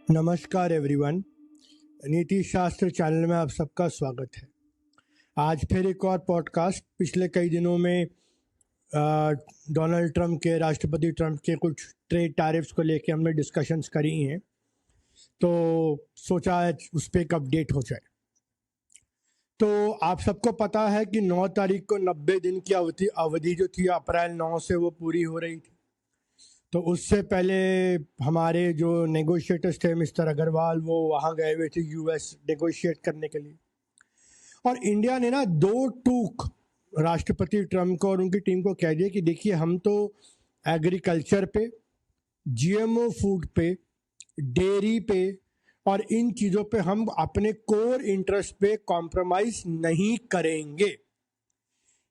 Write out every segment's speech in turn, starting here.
नमस्कार एवरीवन। नीति शास्त्र चैनल में आप सबका स्वागत है। आज फिर एक और पॉडकास्ट। पिछले कई दिनों में डोनाल्ड ट्रंप के राष्ट्रपति ट्रंप के कुछ ट्रेड टैरिफ्स को लेके हमने डिस्कशंस करी हैं, तो सोचा उस पर एक अपडेट हो जाए। तो आप सबको पता है कि 9 तारीख को 90 दिन की अवधि जो थी अप्रैल 9 से वो पूरी हो रही थी। तो उससे पहले हमारे जो नेगोशिएटर्स थे मिस्टर अग्रवाल, वो वहाँ गए हुए थे यूएस नेगोशिएट करने के लिए। और इंडिया ने ना 2 टूक राष्ट्रपति ट्रंप को और उनकी टीम को कह दिया कि देखिए, हम तो एग्रीकल्चर पे, जीएमओ फूड पे, डेयरी पे और इन चीज़ों पे हम अपने कोर इंटरेस्ट पे कॉम्प्रोमाइज नहीं करेंगे।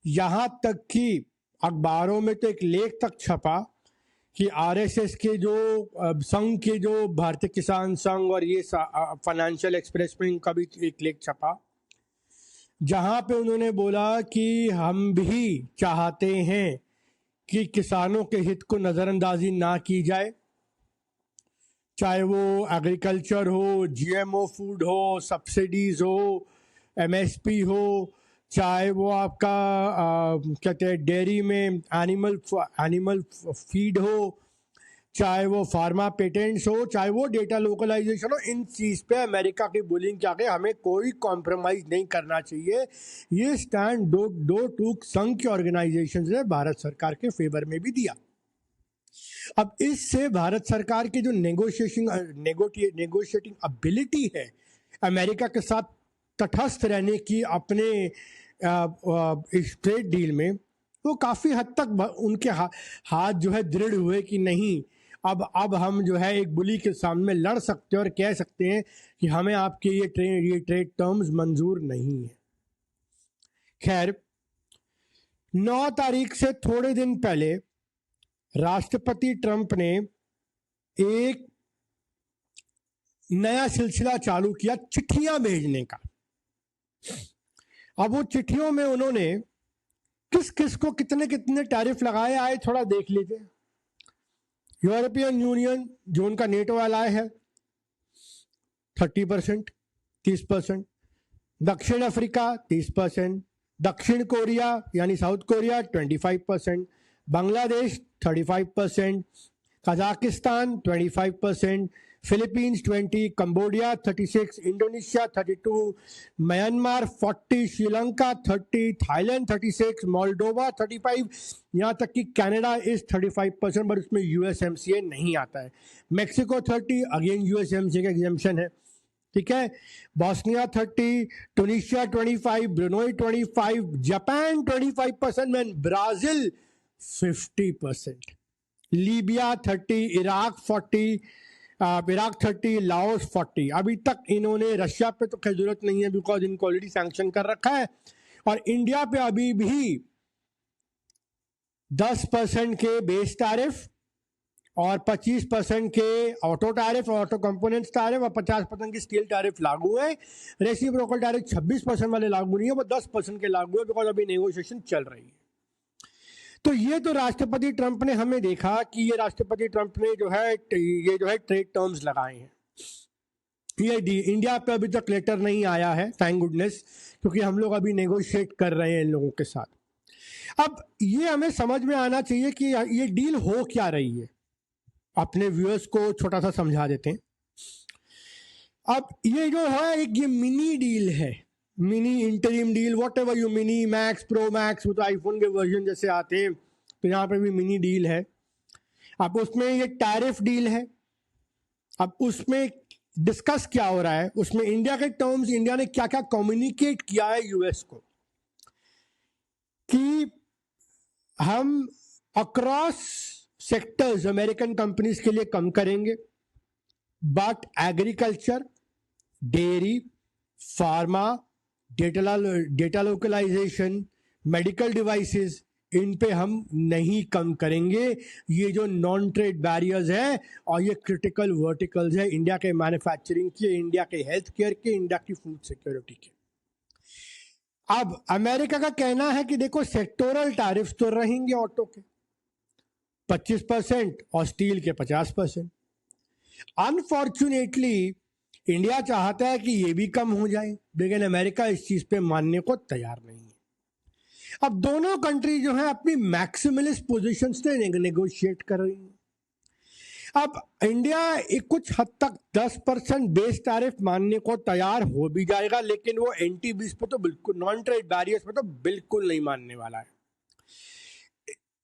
यहाँ तक कि अखबारों में तो एक लेख तक छपा कि आरएसएस के जो संघ के जो भारतीय किसान संघ और ये फाइनेंशियल एक्सप्रेस में इनका भी एक लेख छपा, जहां पे उन्होंने बोला कि हम भी चाहते हैं कि किसानों के हित को नज़रअंदाजी ना की जाए, चाहे वो एग्रीकल्चर हो, जीएमओ फूड हो, सब्सिडीज हो, एमएसपी हो, चाहे वो आपका कहते हैं डेयरी में एनिमल फीड हो, चाहे वो फार्मा पेटेंट्स हो, चाहे वो डेटा लोकलाइजेशन हो। इन चीज़ पे अमेरिका की बुलिंग के आगे हमें कोई कॉम्प्रोमाइज नहीं करना चाहिए। ये स्टैंड दो टूक संघ के ऑर्गेनाइजेशन ने भारत सरकार के फेवर में भी दिया। अब इससे भारत सरकार की जो नेगोशिएटिंग एबिलिटी है अमेरिका के साथ तटस्थ रहने की अपने इस ट्रेड डील में, वो काफ़ी हद तक उनके हाथ जो है दृढ़ हुए कि नहीं, अब हम जो है एक बुली के सामने लड़ सकते हैं और कह सकते हैं कि हमें आपके ये ट्रेड टर्म्स मंजूर नहीं है। खैर, 9 तारीख से थोड़े दिन पहले राष्ट्रपति ट्रंप ने एक नया सिलसिला चालू किया चिट्ठियां भेजने का। अब वो चिट्ठियों में उन्होंने किस किस को कितने कितने टैरिफ लगाए आए थोड़ा देख लीजिए। यूरोपियन यूनियन जो उनका नेटो एलाय है 30%, 30%, दक्षिण अफ्रीका 30%, दक्षिण कोरिया यानी south Korea 25%, Bangladesh 35%, Kazakhstan 25%, Philippines 20, Cambodia 36, Indonesia 32, Myanmar 40, Sri Lanka 30, Thailand 36, Moldova 35, यहाँ तक कि कनाडा इज 35%, पर उसमें यूएसएमसीए नहीं आता है। मैक्सिको 30, अगेन यूएसएमसीए का एग्जेम्पशन है, ठीक है। बॉस्निया 30, टूनिशिया 25, ब्रुनोई 25, जापान 25% में, Brazil 50%, Libya 30, Iraq 40, Iraq 30, Laos 40। अभी तक इन्होंने रशिया पे तो खैर जरूरत नहीं है बिकॉज इनको ऑलरेडी सैंक्शन कर रखा है, और इंडिया पे अभी भी 10% के बेस टैरिफ और 25% के auto tariff, auto components tariff और 50% की स्टील टैरिफ लागू है। रेसिप्रोकल टैरिफ 26% वाले लागू नहीं है, वो 10% के लागू है बिकॉज अभी नेगोशिएशन चल रही है। तो ये तो राष्ट्रपति ट्रंप ने, हमें देखा कि ये राष्ट्रपति ट्रंप ने जो है ट्रेड टर्म्स लगाए हैं। ये इंडिया पे अभी तक लेटर नहीं आया है, थैंक गुडनेस, क्योंकि हम लोग अभी नेगोशिएट कर रहे हैं इन लोगों के साथ। अब ये हमें समझ में आना चाहिए कि ये डील हो क्या रही है। अपने व्यूअर्स को छोटा सा समझा देते हैं। अब ये जो है एक ये मिनी डील है, mini interim deal, what ever you, mini, max, pro max, वो तो आईफोन के वर्जन जैसे आते हैं, तो यहाँ पे भी मिनी डील है। अब उसमें ये टैरिफ डील है। अब उसमें डिस्कस क्या हो रहा है, उसमें इंडिया के टर्म्स, इंडिया ने क्या क्या कम्युनिकेट किया है यूएस को कि हम अक्रॉस सेक्टर्स अमेरिकन कंपनीज के लिए कम करेंगे, but agriculture, dairy, pharma, data localisation, medical devices, इन पे हम नहीं कम करेंगे। ये जो नॉन ट्रेड बैरियर्स हैं और ये क्रिटिकल वर्टिकल्स है इंडिया के मैन्युफैक्चरिंग के, इंडिया के हेल्थ केयर के, इंडिया की फूड सिक्योरिटी के। अब अमेरिका का कहना है कि देखो, सेक्टोरल टैरिफ्स तो रहेंगे ऑटो के 25% और स्टील के 50%, अनफॉर्चुनेटली इंडिया चाहता है कि ये भी कम हो जाए, लेकिन अमेरिका इस चीज पे मानने को तैयार नहीं है। अब दोनों कंट्री जो है अपनी मैक्सिमलिस्ट पोजीशन से नेगोशिएट कर रही है। अब इंडिया एक कुछ हद तक 10% बेस टैरिफ मानने को तैयार हो भी जाएगा, लेकिन वो एंटी बीस पे तो बिल्कुल, नॉन ट्रेड बैरियर्स पे तो बिल्कुल नहीं मानने वाला है।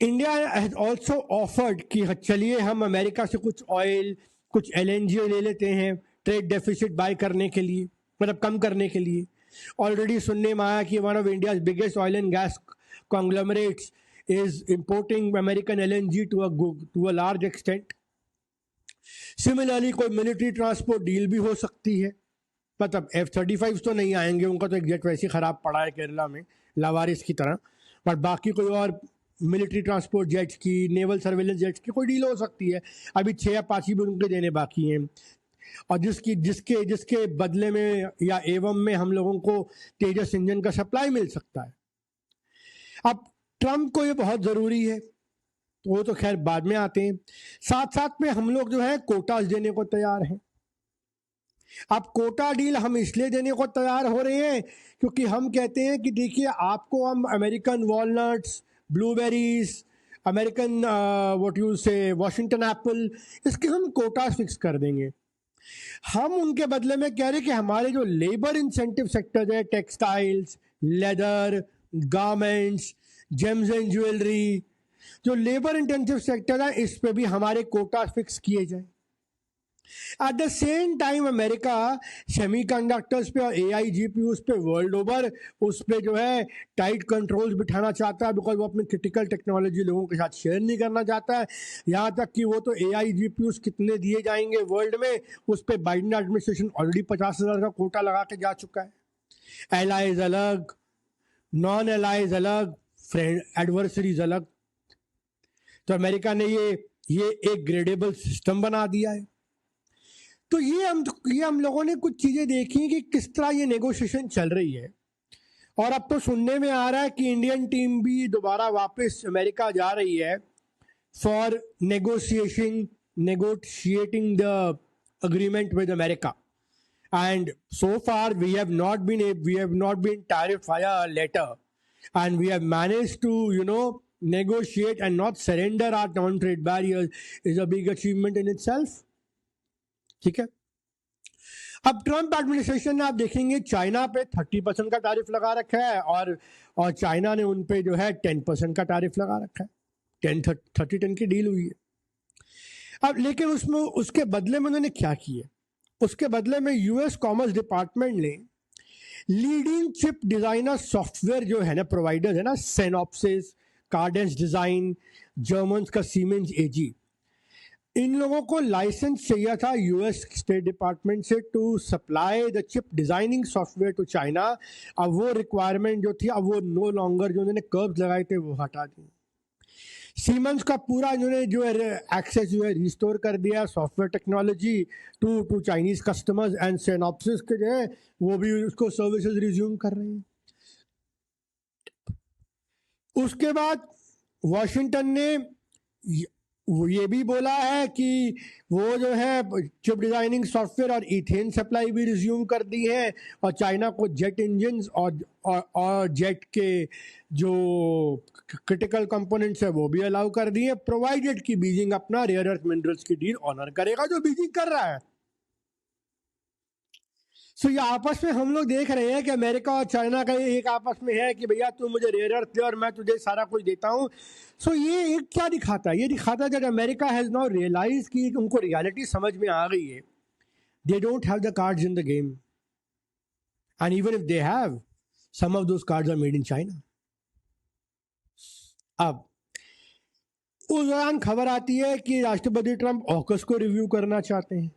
इंडिया हैज ऑल्सो ऑफर्ड कि चलिए हम अमेरिका से कुछ ऑयल, कुछ एलएनजी ले लेते हैं ट्रेड डेफिसिट बाय करने के लिए, मतलब कम करने के लिए। ऑलरेडी सुनने में आया कि one of India's biggest oil and gas conglomerates is importing American LNG to a large extent. Similarly कोई मिलिट्री ट्रांसपोर्ट डील भी हो सकती है, मतलब F-35 तो नहीं आएंगे, उनका तो एग्जैक्ट वैसे खराब पड़ा है केरला में लावारिस की तरह, बट बाकी कोई और मिलिट्री ट्रांसपोर्ट जेट्स की, नेवल सर्वेलेंस जेट्स की कोई डील हो सकती है। अभी 6 अपाची भी उनके देने बाकी हैं, और जिसकी जिसके जिसके बदले में या एवं में हम लोगों को तेजस इंजन का सप्लाई मिल सकता है। अब ट्रम्प को ये बहुत ज़रूरी है, तो वो तो खैर बाद में आते हैं। साथ साथ में हम लोग जो है कोटास देने को तैयार हैं। अब कोटा डील हम इसलिए देने को तैयार हो रहे हैं क्योंकि हम कहते हैं कि देखिए आपको हम American walnuts, blueberries, American what you से वॉशिंगटन एप्पल, इसके हम कोटास फिक्स कर देंगे। हम उनके बदले में कह रहे हैं कि हमारे जो लेबर इंसेंटिव सेक्टर है, textiles, leather, garments, James and jewellery, जो लेबर इंटेंसिव सेक्टर है, इस पे भी हमारे कोटा फिक्स किए जाए। Eight the same time America semiconductors पे और एआई जीपीयूज पे वर्ल्ड ओवर उस पे जो है टाइट कंट्रोल्स बिठाना चाहता है, बिकॉज वो अपनी क्रिटिकल टेक्नोलॉजी लोगों के साथ शेयर नहीं करना चाहता है। यहाँ तक कि वो तो एआई जीपीयूज कितने दिए जाएंगे वर्ल्ड में, उस पर बाइडेन एडमिनिस्ट्रेशन ऑलरेडी 50,000 का कोटा लगा के जा चुका है। एलाइज अलग, नॉन एलाइज अलग, फ्रेंड एडवर्सरीज अलग। तो अमेरिका ने ये एक ग्रेडेबल सिस्टम बना दिया है। तो ये हम लोगों ने कुछ चीजें देखी कि किस तरह ये नेगोशिएशन चल रही है, और अब तो सुनने में आ रहा है कि इंडियन टीम भी दोबारा वापस अमेरिका जा रही है for negotiating the agreement with America. And so far we have not been tariff via letter, and we have managed to negotiate and not surrender our non-trade barriers is a big achievement in itself. ठीक है। अब Trump administration ने आप देखेंगे China पे 30% का tariff लगा रखा है, और चाइना ने उन पे जो है 10% का टैरिफ लगा रखा है। 10-30 की डील हुई है। अब लेकिन उसमें उसके बदले में उन्होंने क्या किया? उसके बदले में यूएस कॉमर्स डिपार्टमेंट ने लीडिंग चिप डिजाइनर सॉफ्टवेयर जो है ना, प्रोवाइडर है ना, सेनॉप्सिस, कार्डेंस डिजाइन, जर्मन का सीमेंस एजी, इन लोगों को लाइसेंस चाहिए था यूएस स्टेट डिपार्टमेंट से to supply the chip designing software to China. अब वो रिक्वायरमेंट जो थी, अब वो नो लॉन्गर, जो उन्होंने कर्व्स लगाए थे वो हटा दी। सीमेंस का पूरा इन्होंने जो है एक्सेस जो है रिस्टोर कर दिया software technology to Chinese customers, and Synopsys के जो है वो भी उसको सर्विसेज रिज्यूम कर रहे हैं। उसके बाद वॉशिंगटन ने ये भी बोला है कि वो जो है चिप डिजाइनिंग सॉफ्टवेयर और इथेन सप्लाई भी रिज्यूम कर दी है, और चाइना को जेट इंजन और जेट के जो क्रिटिकल कंपोनेंट्स है वो भी अलाउ कर दिए, प्रोवाइडेड कि बीजिंग अपना रेयर अर्थ मिनरल्स की डील ऑनर करेगा, जो बीजिंग कर रहा है। सो ये आपस में हम लोग देख रहे हैं कि अमेरिका और चाइना का एक आपस में है कि भैया तू मुझे रेयर अर्थ दे और मैं तुझे सारा कुछ देता हूँ। सो ये एक क्या दिखाता है? ये दिखाता है that America has now realise कि उनको रियलिटी समझ में आ गई है। They don't have the cards in the game, and even if they have, some of those cards are made in China. अब उस दौरान खबर आती है कि राष्ट्रपति ट्रंप ऑकस को रिव्यू करना चाहते हैं।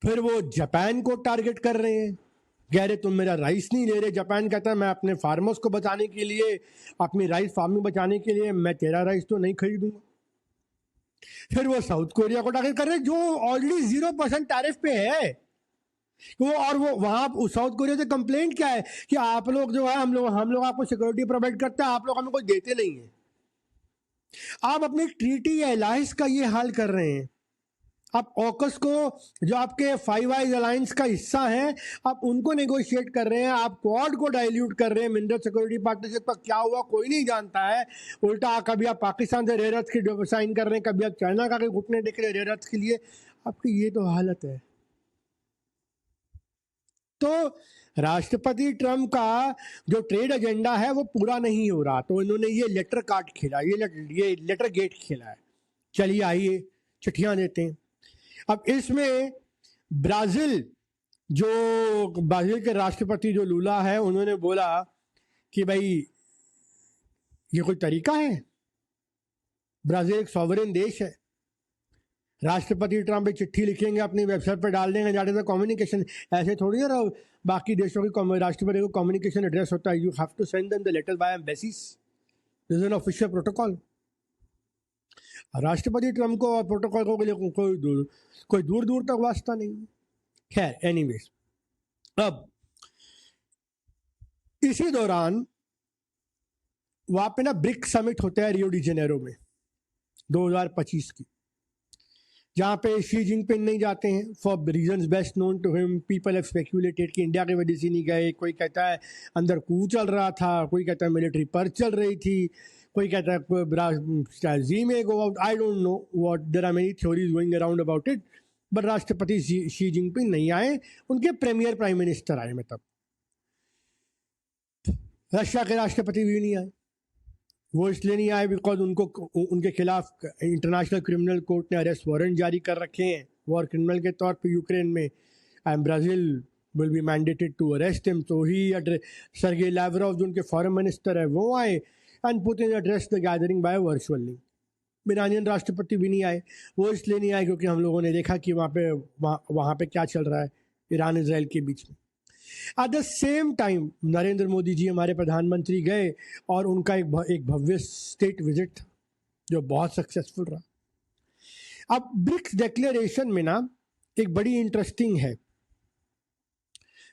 फिर वो जापान को टारगेट कर रहे हैं, कह रहे तुम मेरा राइस नहीं ले रहे। जापान कहता है मैं अपने फार्मर्स को बचाने के लिए, अपनी राइस फार्मिंग बचाने के लिए मैं तेरा राइस तो नहीं खरीदूंगा। फिर वो साउथ कोरिया को टारगेट कर रहे हैं जो ऑलरेडी 0% टैरिफ पे है। वो और वो वहां साउथ कोरिया से कंप्लेंट क्या है कि आप लोग जो है हम लोग आपको सिक्योरिटी प्रोवाइड करते हैं, आप लोग हमें कुछ देते नहीं है। आप अपनी ट्रीटी या अलायंस का ये हाल कर रहे हैं। आप ऑकस को, जो आपके फाइव आइज अलायंस का हिस्सा है, आप उनको नेगोशिएट कर रहे हैं, आप क्वाड को डाइल्यूट कर रहे हैं। मिनरल सिक्योरिटी पार्टनरशिप का क्या हुआ कोई नहीं जानता है। उल्टा कभी आप पाकिस्तान से रेयर अर्थ की साइन कर रहे हैं, कभी आप चाइना का घुटने टेक रहे हैं रेयर अर्थ के लिए। आपकी ये तो हालत है। तो राष्ट्रपति ट्रम्प का जो ट्रेड एजेंडा है वो पूरा नहीं हो रहा, तो इन्होंने ये लेटर कार्ड खेला, ये लेटर गेट खेला है। चलिए आइए चिट्ठियां देते हैं। अब इसमें ब्राजील के राष्ट्रपति जो लूला है, उन्होंने बोला कि भाई ये कोई तरीका है? ब्राजील एक सॉवरेन देश है। राष्ट्रपति ट्रम्प एक चिट्ठी लिखेंगे, अपनी वेबसाइट पर डाल देंगे, जाते थे कम्युनिकेशन। ऐसे थोड़ी ना बाकी देशों की राष्ट्रपति को कम्युनिकेशन एड्रेस होता है। You have to send them the letter by embassies, this is an official protocol. राष्ट्रपति ट्रम्प को और प्रोटोकॉल को लिए कोई दूर दूर तक वास्ता नहीं। खैर एनीवेज, अब इसी दौरान वहां पे ना ब्रिक समिट होता है रियो डी जेनेरो में 2025 की, जहां पे शी जिनपिंग नहीं जाते हैं for reasons best known to him. People have speculated कि इंडिया की वजह से नहीं गए। कोई कहता है अंदर कू चल रहा था, कोई कहता है मिलिट्री पर्च चल रही थी, कोई कहता है जी में go out. I don't know what, there are many theories going around about it. But राष्ट्रपति शी जिनपिंग नहीं आए, उनके प्रीमियर प्राइम मिनिस्टर आए। मतलब रशिया के राष्ट्रपति भी नहीं आए। वो इसलिए नहीं आए बिकॉज उनके खिलाफ इंटरनेशनल क्रिमिनल कोर्ट ने अरेस्ट वारंट जारी कर रखे हैं वॉर क्रिमिनल के तौर पे यूक्रेन में, and Brazil will be mandated to arrest him. तो ही सर्गेई लैवरोव जो उनके फॉरेन मिनिस्टर है वो आए, and Putin address the gathering by virtual link. Iranian राष्ट्रपति भी नहीं आए। वो इसलिए नहीं आए क्योंकि हम लोगों ने देखा कि वहाँ पे क्या चल रहा है ईरान इजराइल के बीच में। At the same time Narendra Modi ji हमारे प्रधानमंत्री गए और उनका एक भव्य स्टेट विजिट था जो बहुत सक्सेसफुल रहा। अब ब्रिक्स डिक्लेरेशन में ना एक बड़ी इंटरेस्टिंग है,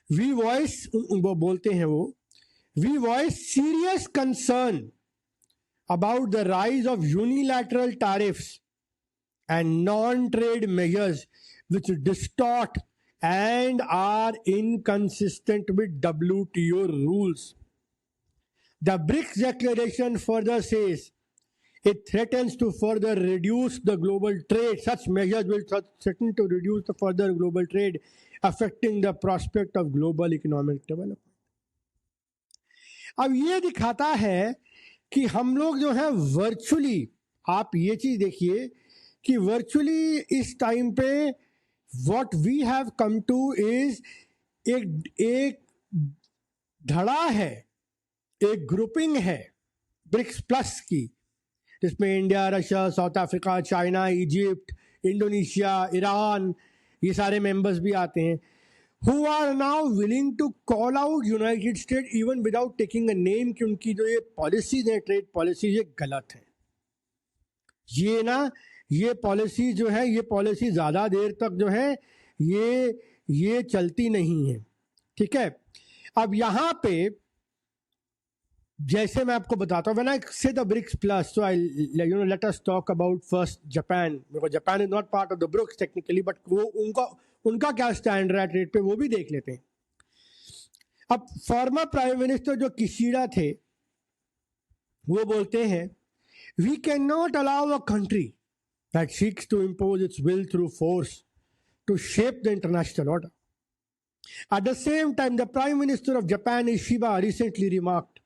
वी वॉइस, वो बोलते हैं we voice serious concern about the rise of unilateral tariffs and non-trade measures which distort and are inconsistent with WTO rules. The BRICS declaration further says it threatens to further reduce the global trade. Such measures will threaten to reduce the further global trade, affecting the prospect of global economic development. अब ये दिखाता है कि हम लोग जो है virtually, आप ये चीज देखिए कि वर्चुअली इस टाइम पे what we have come to is एक धड़ा है, एक ग्रुपिंग है ब्रिक्स प्लस की, जिसमें India, Russia, south Africa, China, Egypt, Indonesia, Iran, ये सारे मेंबर्स भी आते हैं, who are now willing to call out United States even without taking a name कि उनकी जो ये पॉलिसीज है, ट्रेड पॉलिसीज, ये गलत है। ये पॉलिसी जो है, ये पॉलिसी ज्यादा देर तक जो है ये चलती नहीं है। ठीक है, अब यहां पे जैसे मैं आपको बताता हूँ, when I say the BRICS plus, so I let us talk about first Japan, because Japan is not part of the BRICS technically, but वो उनका क्या स्टैंड रहा ट्रेड पे वो भी देख लेते हैं। अब फॉर्मर प्राइम मिनिस्टर जो किशिडा थे वो बोलते हैं, we can not allow a country that seeks to impose its will through force to shape the international order. At the same time the prime minister of Japan Ishiba recently remarked,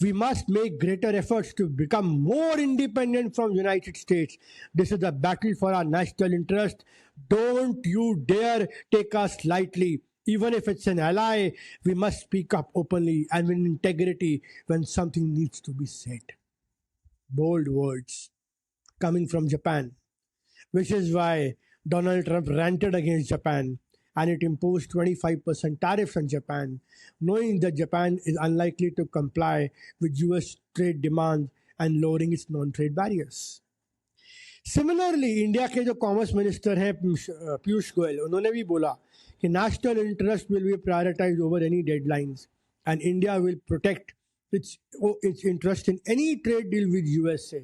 we must make greater efforts to become more independent from United States. This is a battle for our national interest. Don't you dare take us lightly. Even if it's an ally, we must speak up openly and with integrity when something needs to be said. Bold words coming from Japan, which is why Donald Trump ranted against Japan and it imposed 25% tariffs on Japan, knowing that Japan is unlikely to comply with US trade demands and lowering its non-trade barriers. Similarly, India के जो commerce minister हैं पीयूष गोयल, उन्होंने भी बोला कि national interest will be prioritise over any deadlines and India will protect its interest in any trade deal with USA.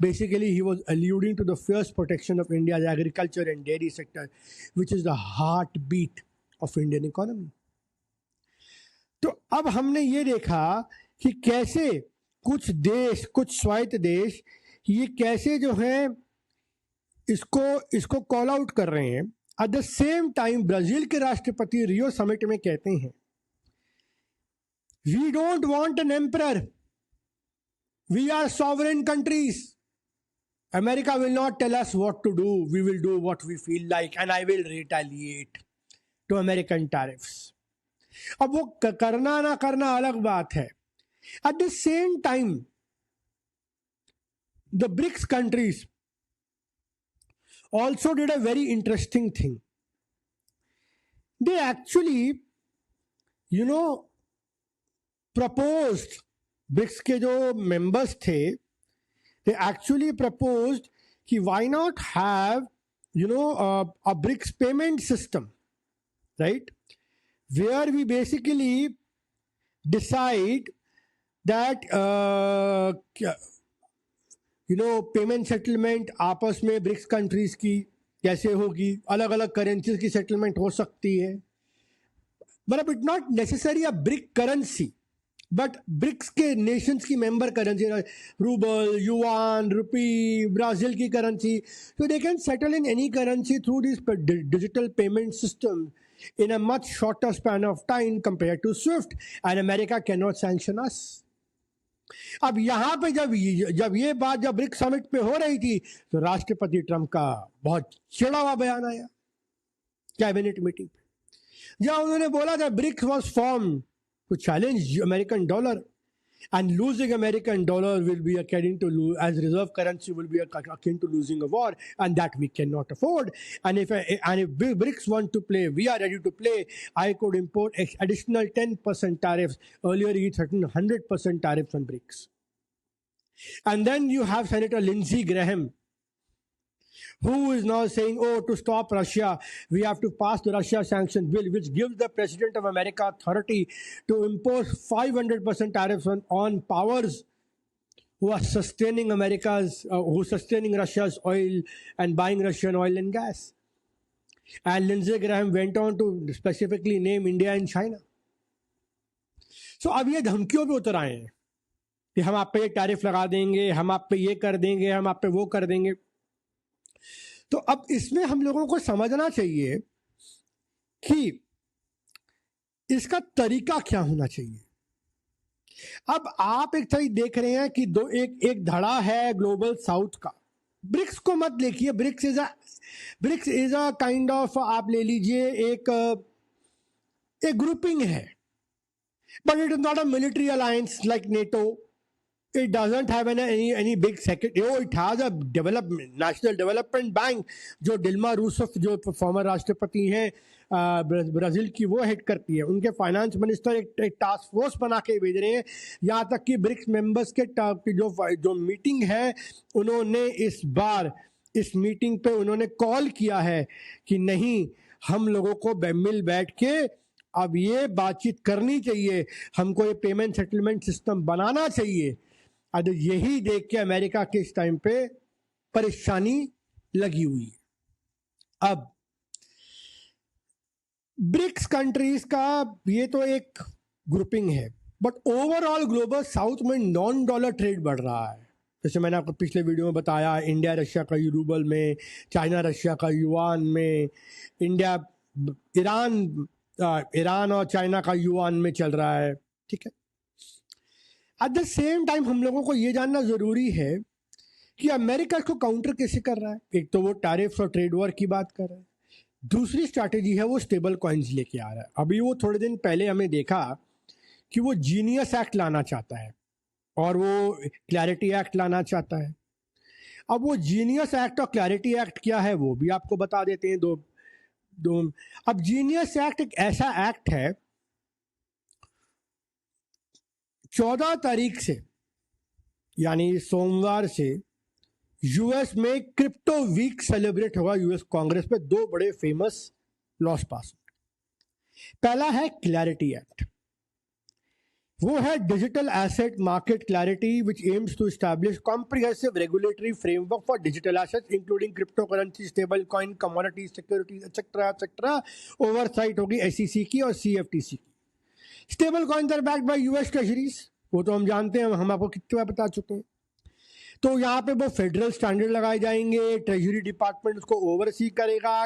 Basically, he was alluding to the fierce protection of India's agriculture and dairy sector, which is the heartbeat of Indian economy. तो अब हमने ये देखा कि कैसे कुछ देश, कुछ स्वायत्त देश, ये कैसे जो है इसको कॉल आउट कर रहे हैं. At the same time Brazil के राष्ट्रपति रियो समिट में कहते हैं, we don't want an emperor, we are sovereign countries. America will not tell us what to do. We will do what we feel like, and I will retaliate to American tariffs. अब वो करना ना करना अलग बात है. At the same time, the BRICS countries also did a very interesting thing. They actually, proposed, BRICS के जो members थे, they actually proposed कि why not have a BRICS payment system, right, where we basically decide that payment settlement आपस में BRICS countries की कैसे होगी. अलग अलग करेंसीज की सेटलमेंट हो सकती है, but it not necessary a BRIC currency, but BRICS के नेशंस की member currency, rouble, yuan, rupee, Brazil की currency, so they can settle in any currency through this digital payment system in a much shorter span of time compared to SWIFT, and America cannot sanction us. अब यहाँ पे जब ये बात जब BRICS summit पे हो रही थी, तो राष्ट्रपति ट्रंप का बहुत चिड़ा हुआ बयान आया कैबिनेट मीटिंग पे, जहाँ उन्होंने बोला था BRICS was form to challenge American dollar, and losing American dollar will be akin to as reserve currency will be akin to losing a war, and that we cannot afford. And if BRICS want to play, we are ready to play. I could import additional 10% tariffs. Earlier he threatened 100% tariffs on BRICS. And then you have Senator Lindsey Graham, who is now saying, to stop Russia, we have to pass the Russia sanction bill, which gives the President of America authority to impose 500% tariffs on powers who are sustaining Russia's oil and buying Russian oil and gas. And Lindsey Graham went on to specifically name India and China. So अब ये धमकियों पे उतर आए हैं कि हम आप पे ये टैरिफ लगा देंगे, हम आप पे ये कर देंगे, हम आप पे वो कर देंगे. तो अब इसमें हम लोगों को समझना चाहिए कि इसका तरीका क्या होना चाहिए. अब आप एक तरह देख रहे हैं कि एक धड़ा है ग्लोबल साउथ का. ब्रिक्स को मत देखिए, BRICS is a kind of, आप ले लीजिए एक ग्रुपिंग है, but it is not a military alliance like NATO. It doesn't have any big secretary. It has a National Development Bank जो डिल्मा रूसेफ, जो फॉर्मर राष्ट्रपति हैं ब्राजील की, वो हेड करती है. उनके फाइनेंस मिनिस्टर एक टास्क फोर्स बना के भेज रहे हैं. यहाँ तक कि ब्रिक्स मेंबर्स के जो मीटिंग है, उन्होंने इस बार इस मीटिंग पे उन्होंने कॉल किया है कि नहीं, हम लोगों को मिल बैठ के अब ये बातचीत करनी चाहिए, हमको ये पेमेंट सेटलमेंट सिस्टम बनाना चाहिए. अब यही देख के अमेरिका के इस टाइम पे परेशानी लगी हुई है. अब ब्रिक्स कंट्रीज का ये तो एक ग्रुपिंग है, बट ओवरऑल ग्लोबल साउथ में नॉन डॉलर ट्रेड बढ़ रहा है. जैसे मैंने आपको पिछले वीडियो में बताया, इंडिया रशिया का रूबल में, चाइना रशिया का युआन में, इंडिया ईरान और चाइना का युआन में चल रहा है. ठीक है. एट द सेम टाइम हम लोगों को ये जानना ज़रूरी है कि अमेरिका इसको काउंटर कैसे कर रहा है. एक तो वो टैरिफ्स और ट्रेड वॉर की बात कर रहा है, दूसरी स्ट्रैटेजी है वो स्टेबल कॉइन्स लेके आ रहा है. अभी वो थोड़े दिन पहले हमें देखा कि वो जीनियस एक्ट लाना चाहता है और वो क्लैरिटी एक्ट लाना चाहता है. अब वो जीनियस एक्ट और क्लैरिटी एक्ट क्या है वो भी आपको बता देते हैं. दो अब जीनियस एक्ट एक ऐसा एक्ट है, 14 तारीख से यानी सोमवार से यूएस में क्रिप्टो वीक सेलिब्रेट होगा. यूएस कांग्रेस पे 2 बड़े फेमस लॉस पास. पहला है क्लैरिटी एक्ट. वो है digital asset market clarity which aims to establish comprehensive regulatory framework for digital assets including crypto currency, stable coin, commodities, securities etcetera etcetera. Oversight होगी SEC की और CFTC की। Stable coins are backed by US treasuries, वो तो हम जानते हैं, हम आपको कितनी बार बता चुके हैं। तो यहाँ पे वो फेडरल स्टैंडर्ड लगाए जाएंगे, ट्रेजरी डिपार्टमेंट उसको ओवरसी करेगा,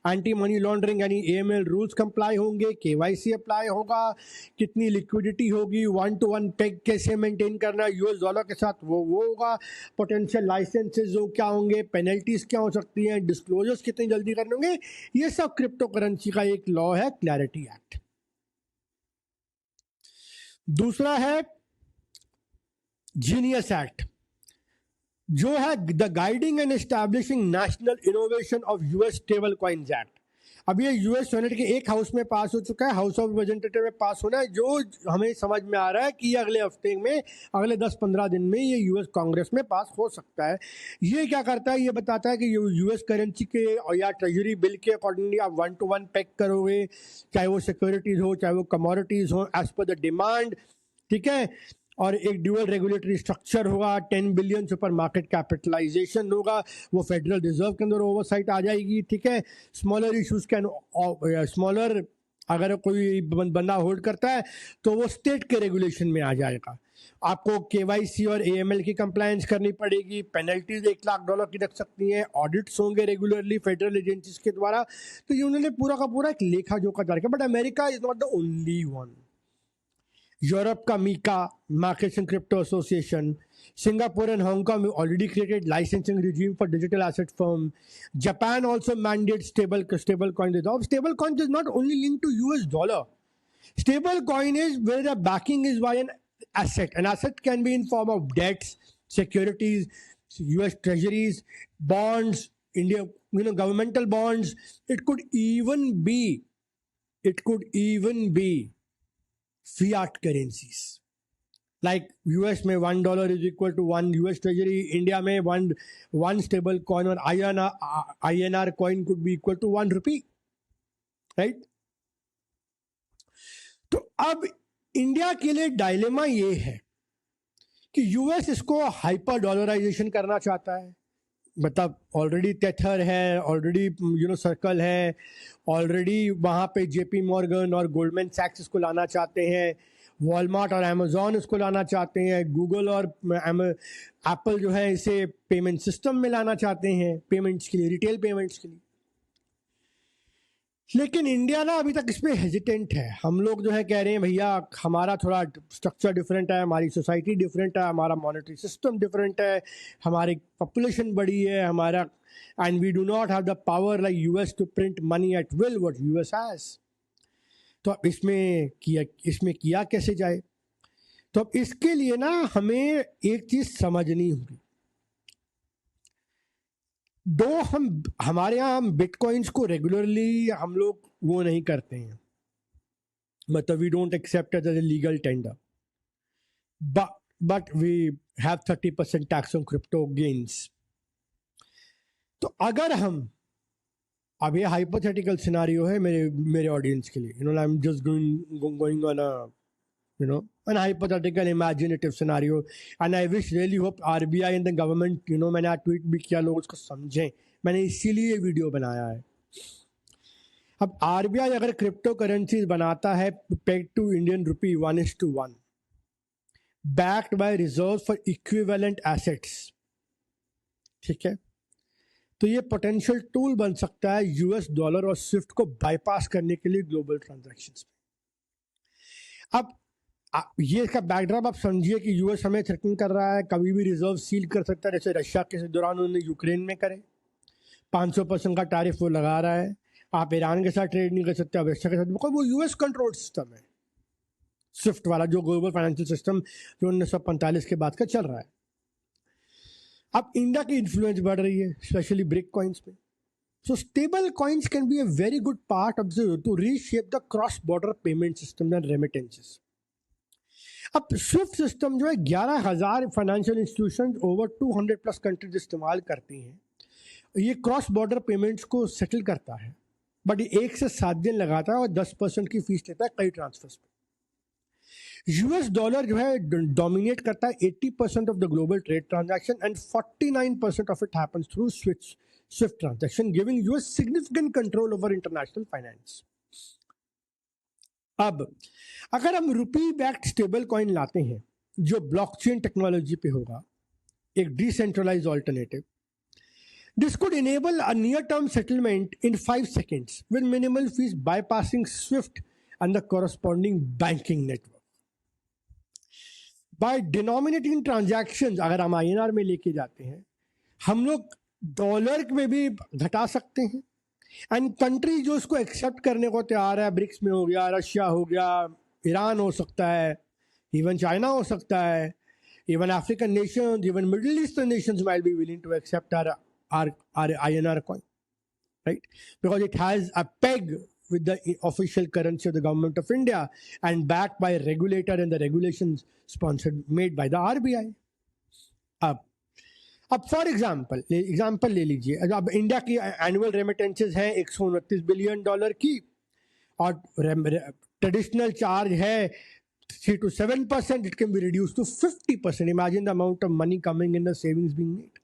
एंटी मनी लॉन्ड्रिंग यानी AML रूल्स कंप्लाई होंगे, KYC अप्लाई होगा, कितनी लिक्विडिटी होगी, 1-to-1 पेग कैसे मेंटेन करना US डॉलर के साथ वो होगा, पोटेंशियल लाइसेंसेज क्या होंगे, पेनल्टीज क्या हो सकती हैं, डिस्क्लोजर्स कितनी जल्दी करने होंगे, ये सब क्रिप्टो करेंसी का एक लॉ है, क्लैरिटी एक्ट। दूसरा है जीनियस एक्ट, जो है the guiding and establishing national innovation of US stable coins act. अब ये US सेनेट के एक हाउस में पास हो चुका है, हाउस ऑफ रिप्रेजेंटेटिव में पास होना है, जो हमें समझ में आ रहा है कि ये अगले हफ्ते में, अगले 10-15 दिन में ये US कांग्रेस में पास हो सकता है। ये क्या करता है, ये बताता है कि US करेंसी के या ट्रेजरी बिल के अकॉर्डिंगली आप 1-to-1 पेग करोगे, चाहे वो सिक्योरिटीज हो चाहे वो कमोडिटीज हो, एज पर द डिमांड, ठीक है। और एक ड्यूअल रेगुलेटरी स्ट्रक्चर होगा, 10 बिलियन सुपर मार्केट कैपिटलाइजेशन होगा, वो फेडरल रिजर्व के अंदर ओवरसाइट आ जाएगी, ठीक है। स्मॉलर इशूज कैन स्मॉलर, अगर कोई बंदा होल्ड करता है तो वो स्टेट के रेगुलेशन में आ जाएगा। आपको KYC और AML की कंप्लायंस करनी पड़ेगी, पेनल्टीज $1 लाख की रख सकती हैं, ऑडिट्स होंगे रेगुलरली फेडरल एजेंसीज के द्वारा। तो ये उन्होंने पूरा का पूरा एक लेखा जोखा डाल के, but America is not the only one. Europe का MiCA, markets and crypto association, Singapore and Hong Kong already created licensing regime for digital asset firm. Japan also mandates stable coin reserve. Stable coin is not only linked to US dollar. Stable coin is where the backing is by an asset. An asset can be in form of debts, securities, US treasuries, bonds, India, governmental bonds. It could even be fiat currencies. Like US में $1 is equal to 1 US treasury, India में one stable coin और INR coin could be equal to 1 rupee, right? तो अब India के लिए dilemma ये है कि US इसको हाइपर डॉलराइजेशन करना चाहता है, मतलब ऑलरेडी टेथर है, ऑलरेडी सर्कल है, ऑलरेडी वहाँ पे JP मॉर्गन और गोल्डमैन सैक्स इसको लाना चाहते हैं, वॉलमार्ट और अमेजोन इसको लाना चाहते हैं, गूगल और एप्पल जो है इसे पेमेंट सिस्टम में लाना चाहते हैं, पेमेंट्स के लिए, रिटेल पेमेंट्स के लिए। लेकिन इंडिया ना अभी तक इस पर हेजिटेंट है। हम लोग जो है कह रहे हैं भैया हमारा थोड़ा स्ट्रक्चर डिफरेंट है, हमारी सोसाइटी डिफरेंट है, हमारा मॉनेटरी सिस्टम डिफरेंट है, हमारी पॉपुलेशन बड़ी है, हमारा and we do not have the power like US to print money at will what US has. तो अब इसमें किया कैसे जाए? तो अब इसके लिए ना हमें एक चीज समझनी होगी। हमारे यहाँ हम बिटकॉइंस को रेगुलरली हम लोग वो नहीं करते हैं, मतलब we don't accept as a legal tender, but we have 30% tax on crypto gains. तो अगर हम, अब ये हाइपोथेटिकल सिनारियो है मेरे ऑडियंस के लिए, I am just going on an hypothetical imaginative scenario and I wish really hope RBI and the government, मैंने आज ट्वीट भी किया, लोग उसको समझें, मैंने इसीलिए वीडियो बनाया है। अब RBI अगर क्रिप्टो करेंसीज बनाता है peg to Indian rupee 1:1 backed by reserve for equivalent assets, ठीक है, तो ये पोटेंशियल टूल बन सकता है US डॉलर और स्विफ्ट को बाईपास करने के लिए ग्लोबल ट्रांजैक्शंस में। अब ये इसका बैकड्रॉप आप समझिए कि US हमें थ्रेटन कर रहा है, कभी भी रिजर्व सील कर सकता है, जैसे रशिया के दौरान उन्होंने यूक्रेन में करे, 500% का टैरिफ वो लगा रहा है। आप ईरान के साथ ट्रेड नहीं कर सकते, आप रशिया के साथ, बिकॉज वो US कंट्रोल सिस्टम है स्विफ्ट वाला, जो ग्लोबल फाइनेंशियल सिस्टम जो 1945 के बाद का चल रहा है। अब इंडिया की इन्फ्लुएंस बढ़ रही है स्पेशली ब्रिक कॉइन्स पे, so stable coins can be a very good part of to reshape the cross border payment system and remittances. अब स्विफ्ट सिस्टम जो है 11,000 फाइनेंशियल इंस्टीट्यूशन ओवर 200+ कंट्रीज इस्तेमाल करती हैं। ये क्रॉस बॉर्डर पेमेंट्स को settle करता है, बट ये 1 से 7 दिन लगाता है और 10% की फीस लेता है कई ट्रांसफर्स पे। यूएस डॉलर जो है डोमिनेट करता है 80% of the global trade transaction and 49% of it happens through SWIFT transaction, giving US significant control over international finance. अब अगर हम रुपी बैक्ड स्टेबल कॉइन लाते हैं जो ब्लॉकचेन टेक्नोलॉजी पे होगा, एक decentralised alternative, this could enable a near-term settlement in 5 seconds with minimal fees, bypassing SWIFT and the corresponding banking network. By denominating transactions, अगर हम INR में लेके जाते हैं, हम लोग डॉलर में भी घटा सकते हैं, एंड कंट्री जो उसको एक्सेप्ट करने को तैयार है, ब्रिक्स में हो गया, रशिया हो गया, ईरान हो सकता है, इवन चाइना हो सकता है, even African nations, even Middle Eastern nations might be willing to accept our INR coin, right? Because it has a peg with the official currency of the government of India and backed by a regulator and the regulations sponsored made by the RBI. अब for example ले लीजिए, अब India की annual remittances हैं 129 billion dollar की, और traditional charge है 3 to 7%. It can be reduced to 50%. Imagine the amount of money coming in, the savings being made.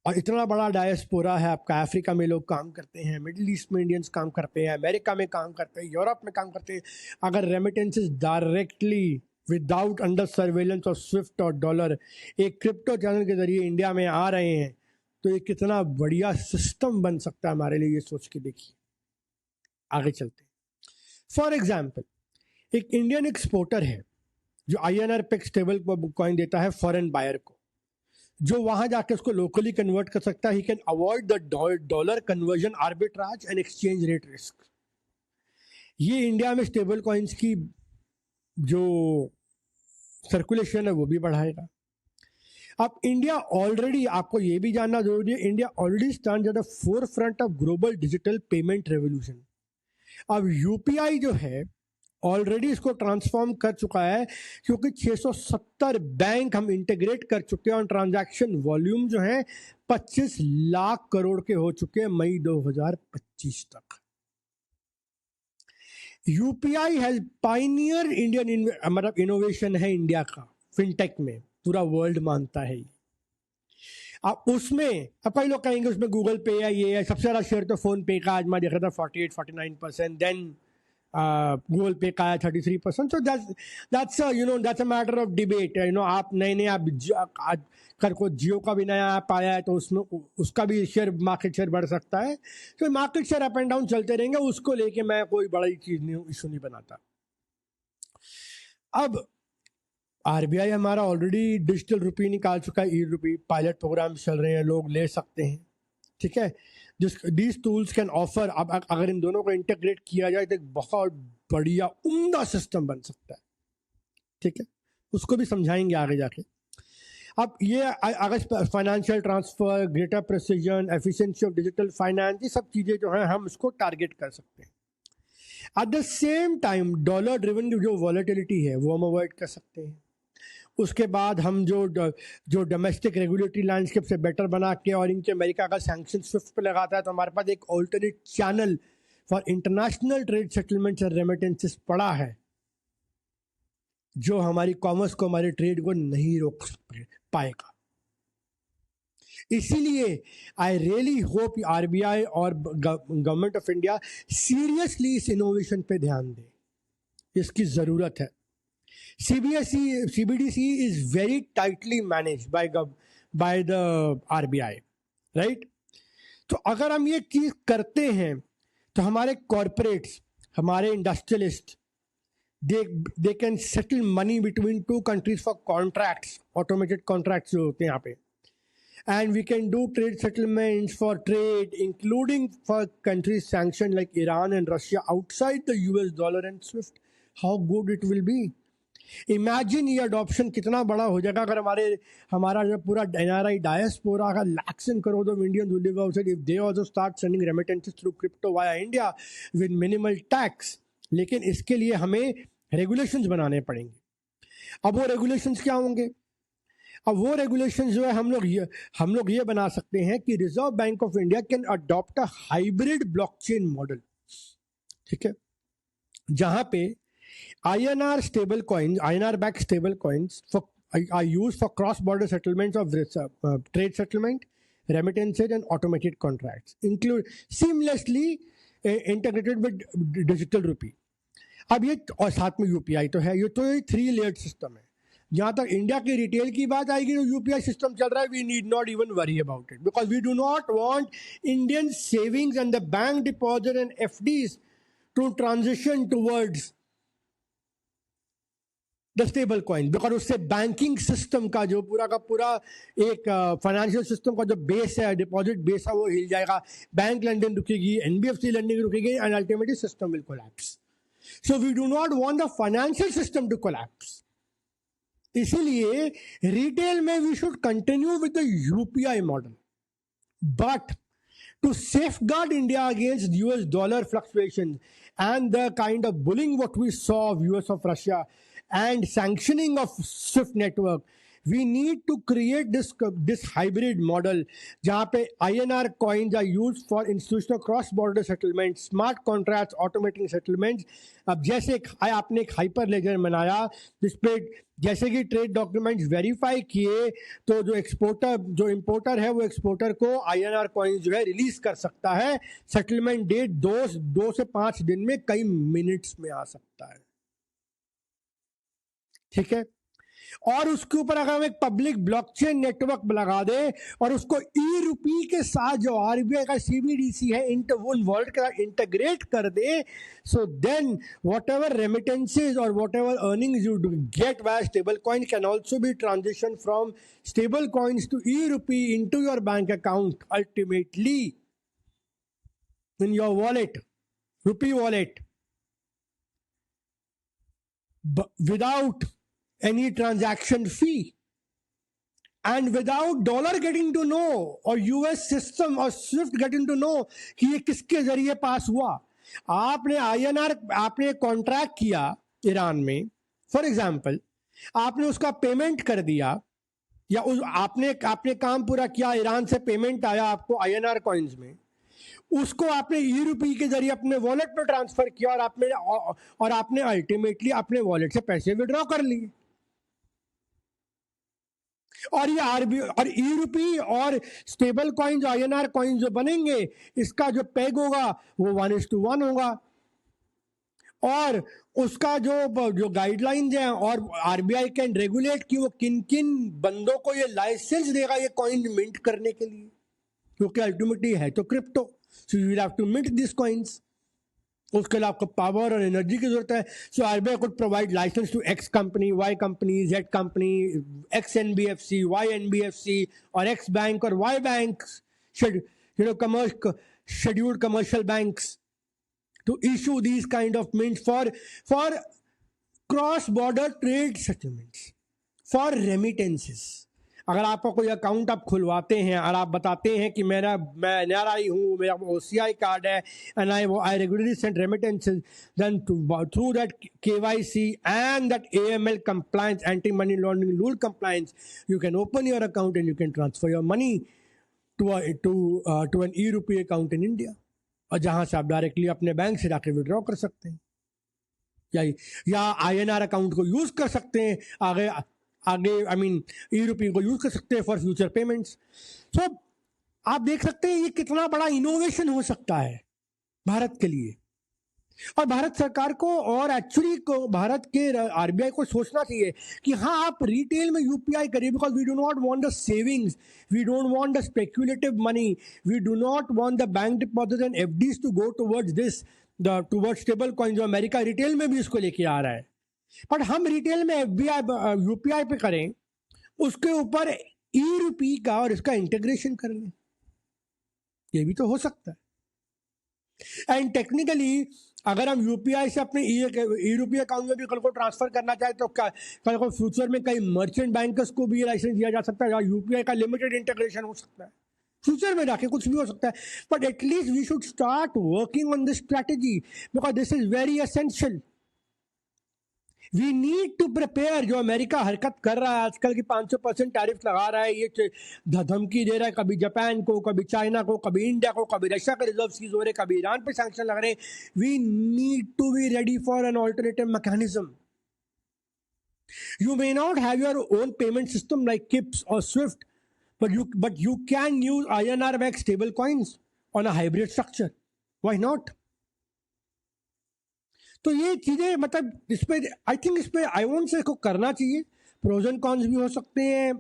और इतना बड़ा डायस्पोरा है आपका, अफ्रीका में लोग काम करते हैं, मिडिल ईस्ट में इंडियंस काम करते हैं, अमेरिका में काम करते हैं, यूरोप में काम करते हैं। अगर remittances directly without under surveillance of Swift और डॉलर एक क्रिप्टो चैनल के जरिए इंडिया में आ रहे हैं, तो ये कितना बढ़िया सिस्टम बन सकता है हमारे लिए, ये सोच के देखिए। आगे चलते हैं। फॉर एग्जाम्पल, एक इंडियन एक्सपोर्टर है जो INR पे स्टेबल कॉइन देता है फॉरेन बायर को, जो वहां जाके उसको लोकली कन्वर्ट कर सकता है। He can avoid the dollar conversion arbitrage and exchange rate risk. ये इंडिया में स्टेबल कॉइन्स की जो सर्कुलेशन है वो भी बढ़ाएगा। अब इंडिया ऑलरेडी, आपको ये भी जानना जरूरी है, India already stands at the four front of global digital payment revolution. अब UPI जो है ऑलरेडी इसको ट्रांसफॉर्म कर चुका है, क्योंकि 670 बैंक हम इंटीग्रेट कर चुके हैं और ट्रांजैक्शन वॉल्यूम जो है 25 लाख करोड़ के हो चुके हैं मई 2025 तक। UPI हैज पायनियर इंडियन, मतलब इनोवेशन है इंडिया का फिनटेक में, पूरा वर्ल्ड मानता है। अब उसमें, अब कई लोग कहेंगे उसमें गूगल पे है, ये है, सबसे ज़्यादा शेयर तो फोन पे का आज मैं देखा था 48-49%, देन गूगल पे का है 33%। So that's that's a matter of debate. आप नए आप कर को जियो का भी नया ऐप आया है, तो उसमें उसका भी शेयर, मार्केट शेयर बढ़ सकता है। तो market share up and down चलते रहेंगे, उसको लेके मैं कोई बड़ी चीज नहीं, इशू नहीं बनाता। अब RBI हमारा ऑलरेडी डिजिटल रुपी निकाल चुका है, ई-रुपी पायलट प्रोग्राम चल रहे हैं, लोग ले सकते हैं, ठीक है। These tools can offer, अब अगर इन दोनों को इंटीग्रेट किया जाए तो एक बहुत बढ़िया उम्दा सिस्टम बन सकता है, ठीक है। उसको भी समझाएंगे आगे जाके। अब ये अगर financial transfer, greater precision, efficiency of digital finance, ये सब चीज़ें जो हैं हम इसको टारगेट कर सकते हैं। At the same time dollar driven जो वॉलेटिलिटी है वो हम अवॉइड कर सकते हैं। उसके बाद हम जो डोमेस्टिक रेगुलेटरी लैंडस्केप से बेटर बना के, और इनके अमेरिका का सैंक्शन स्विफ्ट पे लगाता है, तो हमारे पास एक alternate channel for international trade settlements and remittances पड़ा है, जो हमारी कॉमर्स को, हमारे ट्रेड को नहीं रोक पाएगा। इसीलिए आई रियली होप RBI और गवर्नमेंट ऑफ इंडिया सीरियसली इस इनोवेशन पे ध्यान दे, इसकी ज़रूरत है। CBDC is very tightly managed by the RBI, right? तो अगर हम ये चीज करते हैं तो हमारे कॉर्पोरेट्स, हमारे industrialist, they can settle money between two countries for contracts, automated contracts जो होते हैं यहाँ पे, and we can do trade settlements for trade, including for countries sanctioned like Iran and Russia outside the US dollar and SWIFT. How good it will be? Imagine ये adoption कितना बड़ा हो जाएगा अगर हमारा जो पूरा NRI डायस्पोरा का lakhs and crores of Indians who live outside, if they also start sending remittances through crypto via India with minimal tax। लेकिन इसके लिए हमें रेगुलेशंस बनाने पड़ेंगे। अब वो रेगुलेशंस क्या होंगे? अब वो रेगुलेशंस जो है हम लोग ये बना सकते हैं कि reserve bank of India can adopt a hybrid blockchain model, ठीक है, जहां पे INR stable coins, INR backed stable coins are used for cross-border settlements of this, trade settlement, remittances, and automated contracts, include seamlessly integrated with digital rupee. अब ये और साथ में UPI तो है, ये तो 3 लेयर्ड सिस्टम है. जहाँ तक इंडिया की रिटेल की बात आएगी तो यूपीआई सिस्टम चल रहा है. We need not even worry about it because we do not want Indian savings and the bank deposit and FDs to transition towards the stable coin, because उससे banking system का जो पूरा का पूरा एक फाइनेंशियल सिस्टम का जो base है, डिपॉजिट बेस है, वो हिल जाएगा. बैंक लेंडिंग रुकेगी, एनबीएफसी लेंडिंग रुकेगी and ultimately system will collapse. So we do not want the financial system to collapse. इसीलिए रिटेल में we should continue with the UPI model. But to safeguard India against US dollar fluctuations and the kind of bullying what we saw of US of Russia and sanctioning of SWIFT network, we need to create this hybrid model जहाँ पे INR coins are used for institutional cross-border settlements, smart contracts, automating settlements. अब जैसे आपने एक hyper laser बनाया जिसपे जैसे कि ट्रेड डॉक्यूमेंट्स वेरीफाई किए तो जो इंपोर्टर है वो एक्सपोर्टर को INR कॉइन्स जो है रिलीज कर सकता है. सेटलमेंट डेट 2 से 5 दिन में, कई मिनट्स में आ सकता है. ठीक है. और उसके ऊपर अगर हम एक पब्लिक ब्लॉकचेन नेटवर्क लगा दे और उसको ई रूपी के साथ जो आरबीआई का सीबीडीसी है उन वर्ल्ड का इंटीग्रेट कर दे, so then whatever remittances और whatever earnings you get via stablecoin can also be transition from stablecoins to e rupee into your bank account ultimately in your wallet, rupee wallet, without any transaction fee and without dollar getting to know or US system or SWIFT getting to know कि ये किसके जरिए पास हुआ. आपने INR आपने contract किया Iran में, for example आपने उसका पेमेंट कर दिया या आपने काम पूरा किया, ईरान से पेमेंट आया आपको INR कॉइन्स में, उसको आपने ई रूपी के जरिए अपने वॉलेट में ट्रांसफर किया और आपने अल्टीमेटली अपने वॉलेट से पैसे विड्रॉ कर लिए. और ये आरबीआई और ई रूपी और स्टेबल कॉइन INR कॉइन जो बनेंगे इसका जो पेग होगा वो 1:1 होगा. और उसका जो गाइडलाइंस हैं और आरबीआई कैन रेगुलेट कि वो किन किन बंदों को ये लाइसेंस देगा ये कॉइन मिंट करने के लिए, क्योंकि अल्टीमेटली है तो crypto. So you will have to mint this coins. उसके लिए आपको पावर और एनर्जी की जरूरत है. So RBI could provide licence to X company, Y company, Z company, X NBFC, Y NBFC और X बैंक और Y bank, scheduled commercial banks to issue these kind of mints for cross-border trade settlements, for remittances. अगर आपका कोई account आप खुलवाते हैं और आप बताते हैं कि मैं NRI हूँ, मेरा OCI कार्ड है and I regularly send remittances, then through that KYC and that AML compliance, anti-money laundering rule compliance, you can open your account and you can transfer your money to an e-rupee account in India, और जहाँ से आप directly अपने bank से जाकर withdraw कर सकते हैं या INR अकाउंट को यूज कर सकते हैं आगे आई मीन ई रूपी को यूज कर सकते हैं फॉर फ्यूचर पेमेंट्स. सो आप देख सकते हैं ये कितना बड़ा इनोवेशन हो सकता है भारत के लिए. और भारत सरकार को और एक्चुअली भारत के आरबीआई को सोचना चाहिए कि हाँ आप रिटेल में यूपीआई करिए, because we do not want the savings, we don't want the speculative money, we do not want the bank deposit and FDs to go towards this, towards stable coin जो America retail में भी इसको लेके आ रहा है. But हम retail में UPI पे करें, उसके ऊपर ई रूपी का और इसका इंटीग्रेशन कर लें, ये भी तो हो सकता है. एंड टेक्निकली अगर हम यूपीआई से अपने ई रूपी अकाउंट में भी कल को ट्रांसफर करना चाहे तो कल को फ्यूचर में कई मर्चेंट बैंकर्स को भी लाइसेंस दिया जा सकता है, यूपीआई का लिमिटेड इंटीग्रेशन हो सकता है, फ्यूचर में जाके कुछ भी हो सकता है. But at least we should start working on this strategy because this is very essential. We need to prepare. जो अमेरिका हरकत कर रहा है आजकल की 500% टैरिफ लगा रहा है, ये धमकी दे रहा है कभी जापान को, कभी चाइना को, कभी इंडिया को, कभी रशिया के रिजर्व सीज हो रहे, कभी ईरान पे सैंक्शन लग रहे हैं। We need to be ready for an alternative mechanism. You may not have your own payment system like KIPS or SWIFT, but you can use INR backed stable coins on a hybrid structure. Why not? तो ये चीजें मतलब इस पे I think इस पे I won't say इसको करना चाहिए. प्रोज एंड कॉन्स भी हो सकते हैं.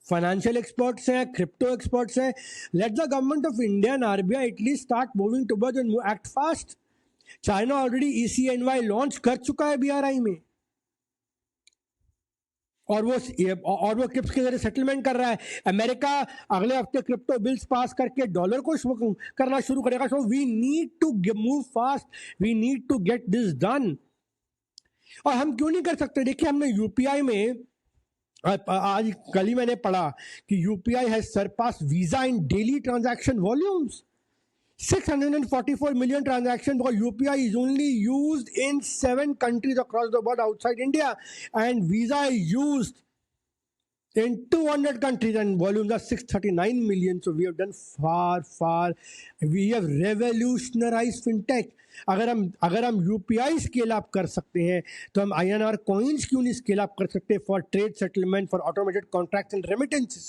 फाइनेंशियल एक्सपर्ट्स हैं, क्रिप्टो एक्सपर्ट्स हैं. Let the government of India and RBI at least start moving towards and act fast. China already ECNY launch कर चुका है BRI में, और वो क्रिप्स के जरिए सेटलमेंट कर रहा है. अमेरिका अगले हफ्ते क्रिप्टो बिल्स पास करके डॉलर को करना शुरू करेगा. So we need to move fast, we need to get this done. और हम क्यों नहीं कर सकते? देखिए, हमने यूपीआई में आज कल ही मैंने पढ़ा कि UPI has surpass Visa in daily transaction volumes. 644 million transactions, because UPI is only used in 7 countries across the world outside India, and Visa is used in 200 countries, and volumes are 639 million. So we have done far. We have revolutionized fintech. अगर हम UPI scale up कर सकते हैं, तो हम INR coins क्यों नहीं scale up कर सकते for trade settlement, for automated contracts and remittances.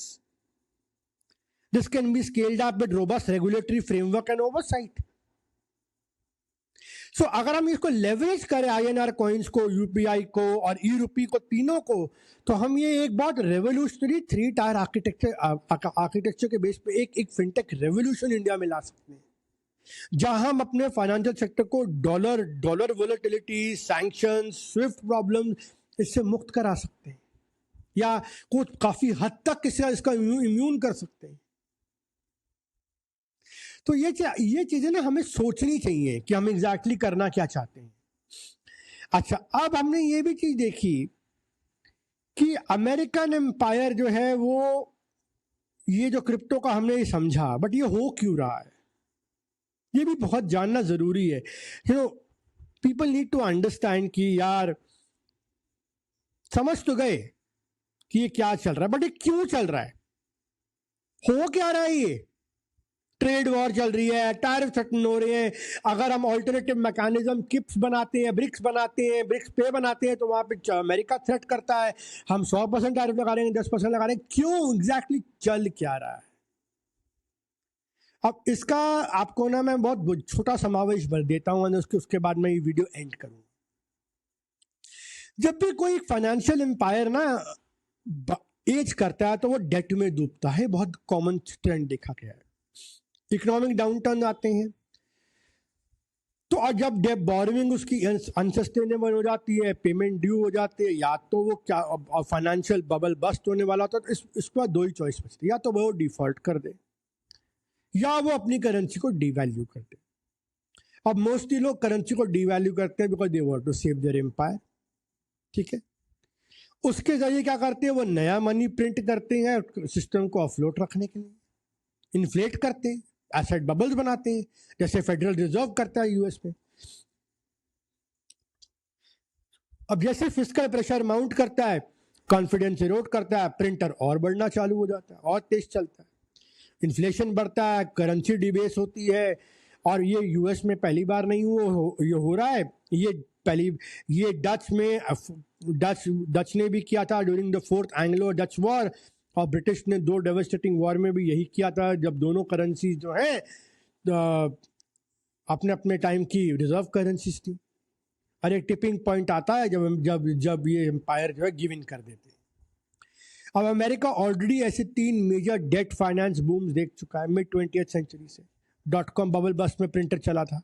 This can be scaled up with robust regulatory framework and oversight. So अगर हम इसको लेवरेज करें INR कॉइन्स को, UPI को और E-Rupee को, तीनों को, तो हम ये एक बहुत रेवोल्यूशनरी 3 टायर आर्किटेक्चर के बेस पे एक फिनटेक रेवोल्यूशन इंडिया में ला सकते हैं, जहां हम अपने फाइनेंशियल सेक्टर को dollar volatility, sanction, Swift problem इससे मुक्त करा सकते हैं, या कुछ काफी हद तक इसका इम्यून कर सकते हैं. तो ये चीजें ना हमें सोचनी चाहिए कि हम एग्जैक्टली करना क्या चाहते हैं. अच्छा, अब हमने ये भी चीज देखी कि अमेरिकन एम्पायर जो है वो, ये जो क्रिप्टो का हमने समझा, बट ये हो क्यों रहा है, ये भी बहुत जानना जरूरी है. पीपल नीड टू अंडरस्टैंड कि यार समझ तो गए कि ये क्या चल रहा है, बट ये क्यों चल रहा है, हो क्या रहा है. ये ट्रेड वॉर चल रही है, टैरिफ थ्रेटन हो रहे हैं. अगर हम ऑल्टरनेटिव मैकेनिज्म किप्स बनाते हैं, ब्रिक्स पे बनाते हैं, तो वहां पे अमेरिका थ्रेट करता है, हम 100% टैरिफ लगा रहे हैं, 10% लगा रहे हैं. क्यों एग्जैक्टली चल क्या रहा है? अब इसका आपको ना मैं बहुत छोटा समावेश भर देता हूं, उसके बाद मैं ये वीडियो एंड करूंगा. जब भी कोई फाइनेंशियल एम्पायर ना एज करता है, तो वो डेट में डूबता है. बहुत कॉमन ट्रेंड देखा गया है. इकोनॉमिक डाउनटर्न आते हैं, तो और जब डेट बोरोइंग उसकी अनसस्टेनेबल हो जाती है, पेमेंट ड्यू हो जाते हैं, या तो वो क्या फाइनेंशियल बबल बस्ट होने वाला होता है, तो इसके बाद 2 ही चॉइस बचती है, या तो वो डिफॉल्ट कर दे, या वो अपनी करेंसी को डिवैल्यू कर दे. अब मोस्टली लोग करेंसी को डिवैल्यू करते हैं because they want to save their empire. ठीक है, उसके जरिए क्या करते हैं, वो नया मनी प्रिंट करते हैं सिस्टम को अफ्लोट रखने के लिए, इन्फ्लेट करते हैं, एसेट बबल्स बनाते हैं, जैसे फेडरल रिजर्व करता है यूएस में. अब जैसे फिस्कल प्रेशर माउंट करता है, कॉन्फिडेंस इरोड करता है, प्रिंटर और बढ़ना चालू हो जाता है, और तेज चलता है, इन्फ्लेशन बढ़ता है, करेंसी डिबेस होती है. और ये यूएस में पहली बार नहीं ये हो रहा है. ये डच ने भी किया था during the 4th Anglo Dutch war, और ब्रिटिश ने 2 डेवास्टेटिंग वॉर में भी यही किया था, जब दोनों करेंसी जो है अपने अपने टाइम की रिजर्व करेंसीज थी. और एक टिपिंग पॉइंट आता है जब ये एम्पायर जो है गिव इन कर देते हैं. अब अमेरिका ऑलरेडी ऐसे 3 मेजर डेट फाइनेंस बूम्स देख चुका है मिड 20th सेंचुरी से. .com बबल बस्ट में प्रिंटर चला था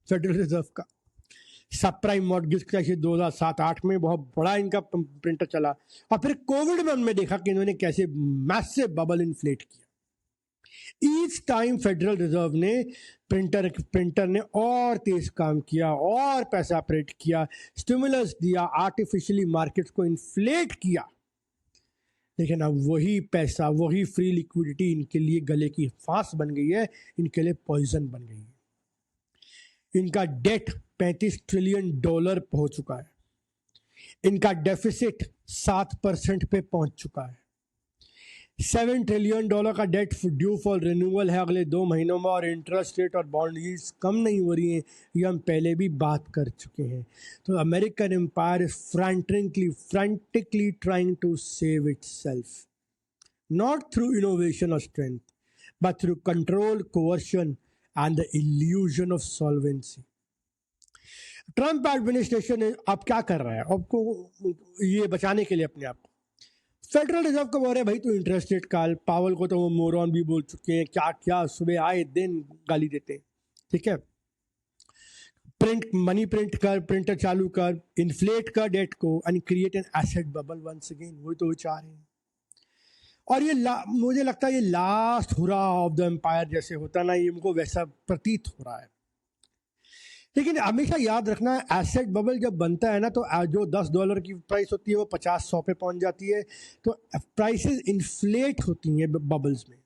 फेडरल रिजर्व का. सब प्राइम मॉर्गेज क्राइसिस 2007-8 में बहुत बड़ा इनका प्रिंटर चला, और फिर कोविड में उनमें देखा कि इन्होंने कैसे मैसिव बबल इन्फ्लेट किया. ईच टाइम फेडरल रिजर्व ने प्रिंटर ने और तेज काम किया, और पैसा प्रिंट किया, स्टिमुलस दिया, आर्टिफिशियली मार्केट्स को इन्फ्लेट किया. लेकिन अब वही पैसा, वही फ्री लिक्विडिटी इनके लिए गले की फांस बन गई है, इनके लिए पॉइजन बन गई है. इनका डेट $35 ट्रिलियन हो चुका है. इनका डेफिसिट 7% पे पहुंच चुका है। $7 ट्रिलियन का डेट ड्यू फॉर रिन्यूअल है अगले 2 महीनों में, और इंटरेस्ट रेट और बॉन्ड यील्ड्स कम नहीं हो रही हैं, ये हम पहले भी बात कर चुके हैं। तो American empire is frantically trying to save itself, not through innovation और strength, but through control, coercion and the illusion of solvency. Trump administration अब क्या कर रहा है, आपको ये बचाने के लिए अपने आप को, फेडरल रिजर्व को बोल रहे भाई तू इंटरेस्ट रेट काल, पावल को तो वो मोरॉन भी बोल चुके हैं, क्या क्या सुबह आए दिन गाली देते हैं, ठीक है। मनी प्रिंट कर, प्रिंटर चालू कर, इन्फ्लेट कर डेट को and create an asset bubble once again, वही तो चाह रहे हैं। और ये मुझे लगता है ये लास्ट हुरा ऑफ द एम्पायर जैसे होता ना, ये इनको वैसा प्रतीत हो रहा है। लेकिन हमेशा याद रखना, एसेट बबल जब बनता है ना, तो जो $10 की प्राइस होती है वो 50-100 पे पहुंच जाती है, तो प्राइसेस इन्फ्लेट होती हैं बबल्स में,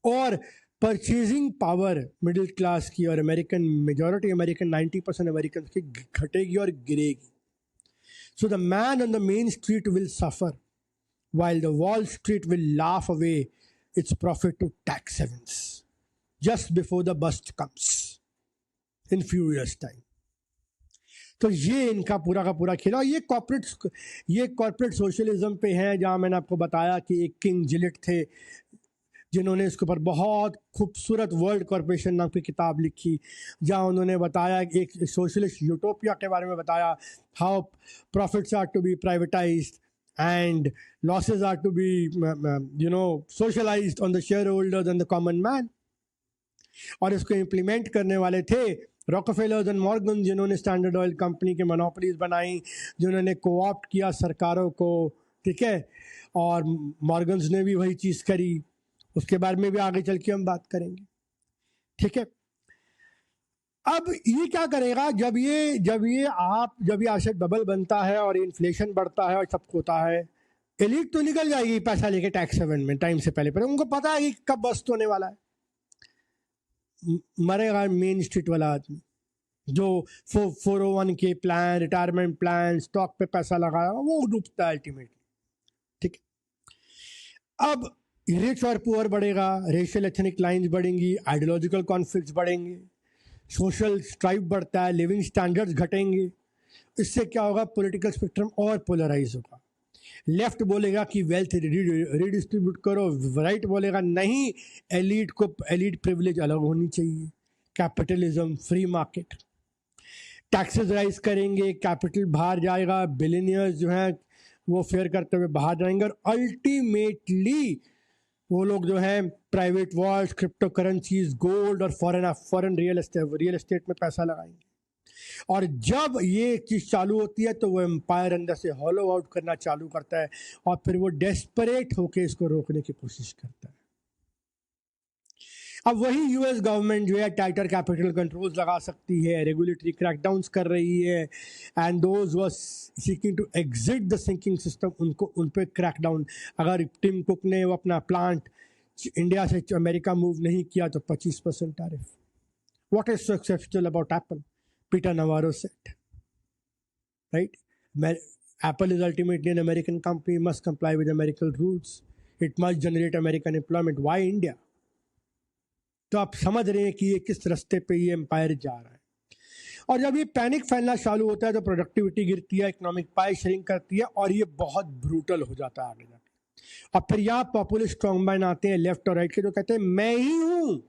और परचेजिंग पावर मिडिल क्लास की और मेजॉरिटी अमेरिकन 90% अमेरिकन की घटेगी और गिरेगी। So the man on the main street will suffer while the Wall Street will laugh away its profit to tax havens just before the bust comes in few years time. तो ये इनका पूरा का पूरा खेल, और ये कॉर्पोरेट सोशलिज्म पे है, जहाँ मैंने आपको बताया कि एक किंग जिलेट थे जिन्होंने इसके ऊपर बहुत खूबसूरत वर्ल्ड कॉर्पोरेशन नाम की किताब लिखी, जहाँ उन्होंने बताया एक सोशलिस्ट यूटोपिया के बारे में बताया, how profits are to be privatised and losses are to be socialized on the shareholders and the common man. और इसको इम्प्लीमेंट करने वाले थे रॉकफेलर्स एंड मॉर्गन, जिन्होंने स्टैंडर्ड ऑयल कंपनी के मोनोपोलीज बनाई, जिन्होंने कोऑप्ट किया सरकारों को, ठीक है, और मॉर्गन्स ने भी वही चीज़ करी, उसके बारे में भी आगे चल के हम बात करेंगे, ठीक है। अब ये क्या करेगा, जब ये एसेट बबल बनता है और इन्फ्लेशन बढ़ता है और सब होता है, एलीट तो निकल जाएगी पैसा लेके टैक्स हेवन में टाइम से पहले, उनको पता है कि कब बस्ट होने वाला है। मरेगा मेन स्ट्रीट वाला आदमी जो 401 के प्लान, रिटायरमेंट प्लान, स्टॉक पे पैसा लगाया, वो डूबता है अल्टीमेटली, ठीक है। अब रिच और पुअर बढ़ेगा, रेशियल एथनिक लाइन्स बढ़ेंगी, आइडियोलॉजिकल कॉन्फ्लिक्ट्स बढ़ेंगे, सोशल स्ट्राइव बढ़ता है, लिविंग स्टैंडर्ड्स घटेंगे। इससे क्या होगा, पॉलिटिकल स्पेक्ट्रम और पोलराइज होगा। लेफ्ट बोलेगा कि वेल्थ रिडिस्ट्रीब्यूट करो, राइट बोलेगा नहीं, एलीट प्रिविलेज अलग होनी चाहिए, capitalism, free market. Taxes rise करेंगे, कैपिटल बाहर जाएगा, बिलियनियर्स जो हैं वो फेयर करते हुए बाहर जाएंगे, और अल्टीमेटली वो लोग जो हैं private walls, crypto currencies, gold और फॉरेन रियल एस्टेट में पैसा लगाएंगे। और जब ये चीज़ चालू होती है तो वो एम्पायर अंदर से हॉलो आउट करना चालू करता है, और फिर वो डेस्परेट होकर इसको रोकने की कोशिश करता है। अब वही यूएस गवर्नमेंट जो है टाइटर कैपिटल कंट्रोल्स लगा सकती है, रेगुलेटरी क्रैकडाउन्स कर रही है, and those was seeking to exit the sinking system, उनको उन पे क्रैकडाउन। अगर टिम कुक ने वो अपना प्लांट इंडिया से अमेरिका मूव नहीं किया तो 25% tariff. What is so exceptional about Apple? Peter Navarro said, right? Apple is ultimately an American company, must comply with American rules. It must generate American employment. Why India? तो आप समझ रहे हैं कि ये किस रास्ते पे ये एम्पायर जा रहा है। और जब ये पैनिक फैलना चालू होता है तो प्रोडक्टिविटी गिरती है, इकोनॉमिक पाई श्रिंक करती है, और ये बहुत ब्रूटल हो जाता है आगे जाके। और फिर यहाँ पॉपुलिस्ट स्ट्रॉन्गमैन आते हैं लेफ्ट और राइट के, जो कहते हैं मैं ही हूँ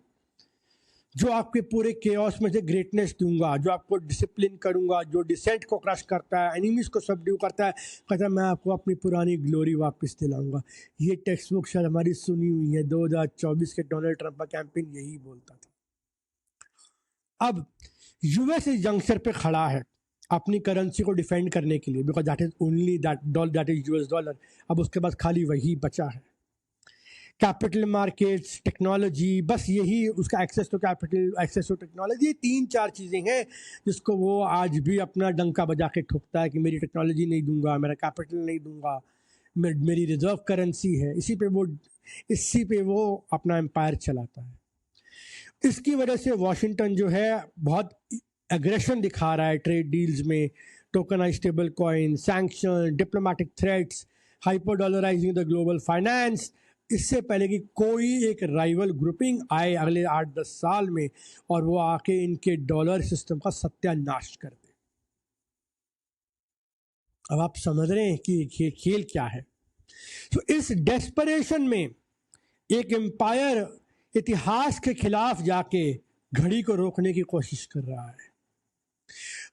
जो आपके पूरे केओस में से ग्रेटनेस दूंगा, जो आपको डिसिप्लिन करूंगा, जो डिसेंट को क्रश करता है, एनिमीज को सबड्यू करता है, कहता है मैं आपको अपनी पुरानी ग्लोरी वापस दिलाऊंगा। ये टेक्स्ट बुक शायद हमारी सुनी हुई है, 2024 के डोनाल्ड ट्रंप का कैंपेन यही बोलता था। अब यूएस इस जंक्शन पे खड़ा है अपनी करेंसी को डिफेंड करने के लिए, because that is only that is US dollar. अब उसके बाद खाली वही बचा है, कैपिटल मार्केट्स, टेक्नोलॉजी, बस यही उसका access to capital, access to technology, 3-4 चीज़ें हैं जिसको वो आज भी अपना डंका बजा के ठोकता है कि मेरी टेक्नोलॉजी नहीं दूंगा, मेरा कैपिटल नहीं दूंगा, मेरी रिजर्व करेंसी है। इसी पे वो अपना एम्पायर चलाता है। इसकी वजह से वॉशिंगटन जो है बहुत एग्रेशन दिखा रहा है ट्रेड डील्स में tokenized stable coin, sanction, diplomatic threats, hyper dollarizing the global finance, इससे पहले कि कोई एक राइवल ग्रुपिंग आए अगले 8-10 साल में और वो आके इनके डॉलर सिस्टम का सत्यानाश कर दे। अब आप समझ रहे हैं कि ये खेल क्या है। तो इस डेस्परेशन में एक एम्पायर इतिहास के खिलाफ जाके घड़ी को रोकने की कोशिश कर रहा है।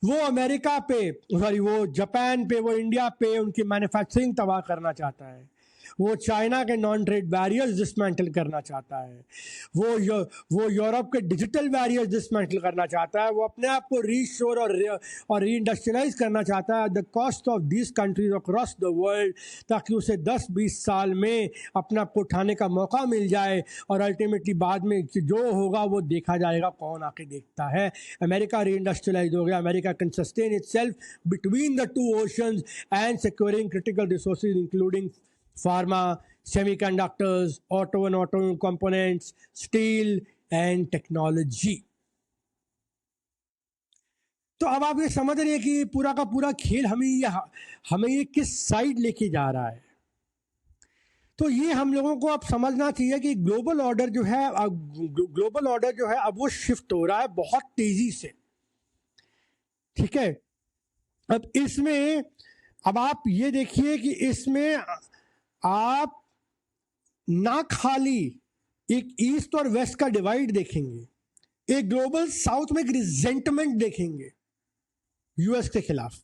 वो अमेरिका पे, सॉरी, वो जापान पे, वो इंडिया पे उनकी मैन्युफैक्चरिंग तबाह करना चाहता है। वो चाइना के नॉन ट्रेड बैरियर्स डिसमेंटल करना चाहता है। वो यूरोप के डिजिटल बैरियर्स डिसमेंटल करना चाहता है। वो अपने आप को रीशोर और री इंडस्ट्रियलाइज करना चाहता है the cost of this countries across the world, ताकि उसे 10-20 साल में अपने आप को उठाने का मौका मिल जाए और अल्टीमेटली बाद में जो होगा वो देखा जाएगा, कौन आके देखता है। अमेरिका री इंडस्ट्रियलाइज हो गया। America can sustain itself between the two oceans and securing critical resources including pharma, semiconductors, auto and auto components, steel and technology. तो अब आप ये समझ रहे हैं कि पूरा का पूरा खेल हमें ये किस साइड लेके जा रहा है। तो ये हम लोगों को अब समझना चाहिए कि ग्लोबल ऑर्डर जो है अब वो शिफ्ट हो रहा है बहुत तेजी से। ठीक है, अब इसमें अब आप ये देखिए कि इसमें आप ना खाली एक ईस्ट और वेस्ट का डिवाइड देखेंगे, एक ग्लोबल साउथ में एक रिजेंटमेंट देखेंगे यूएस के खिलाफ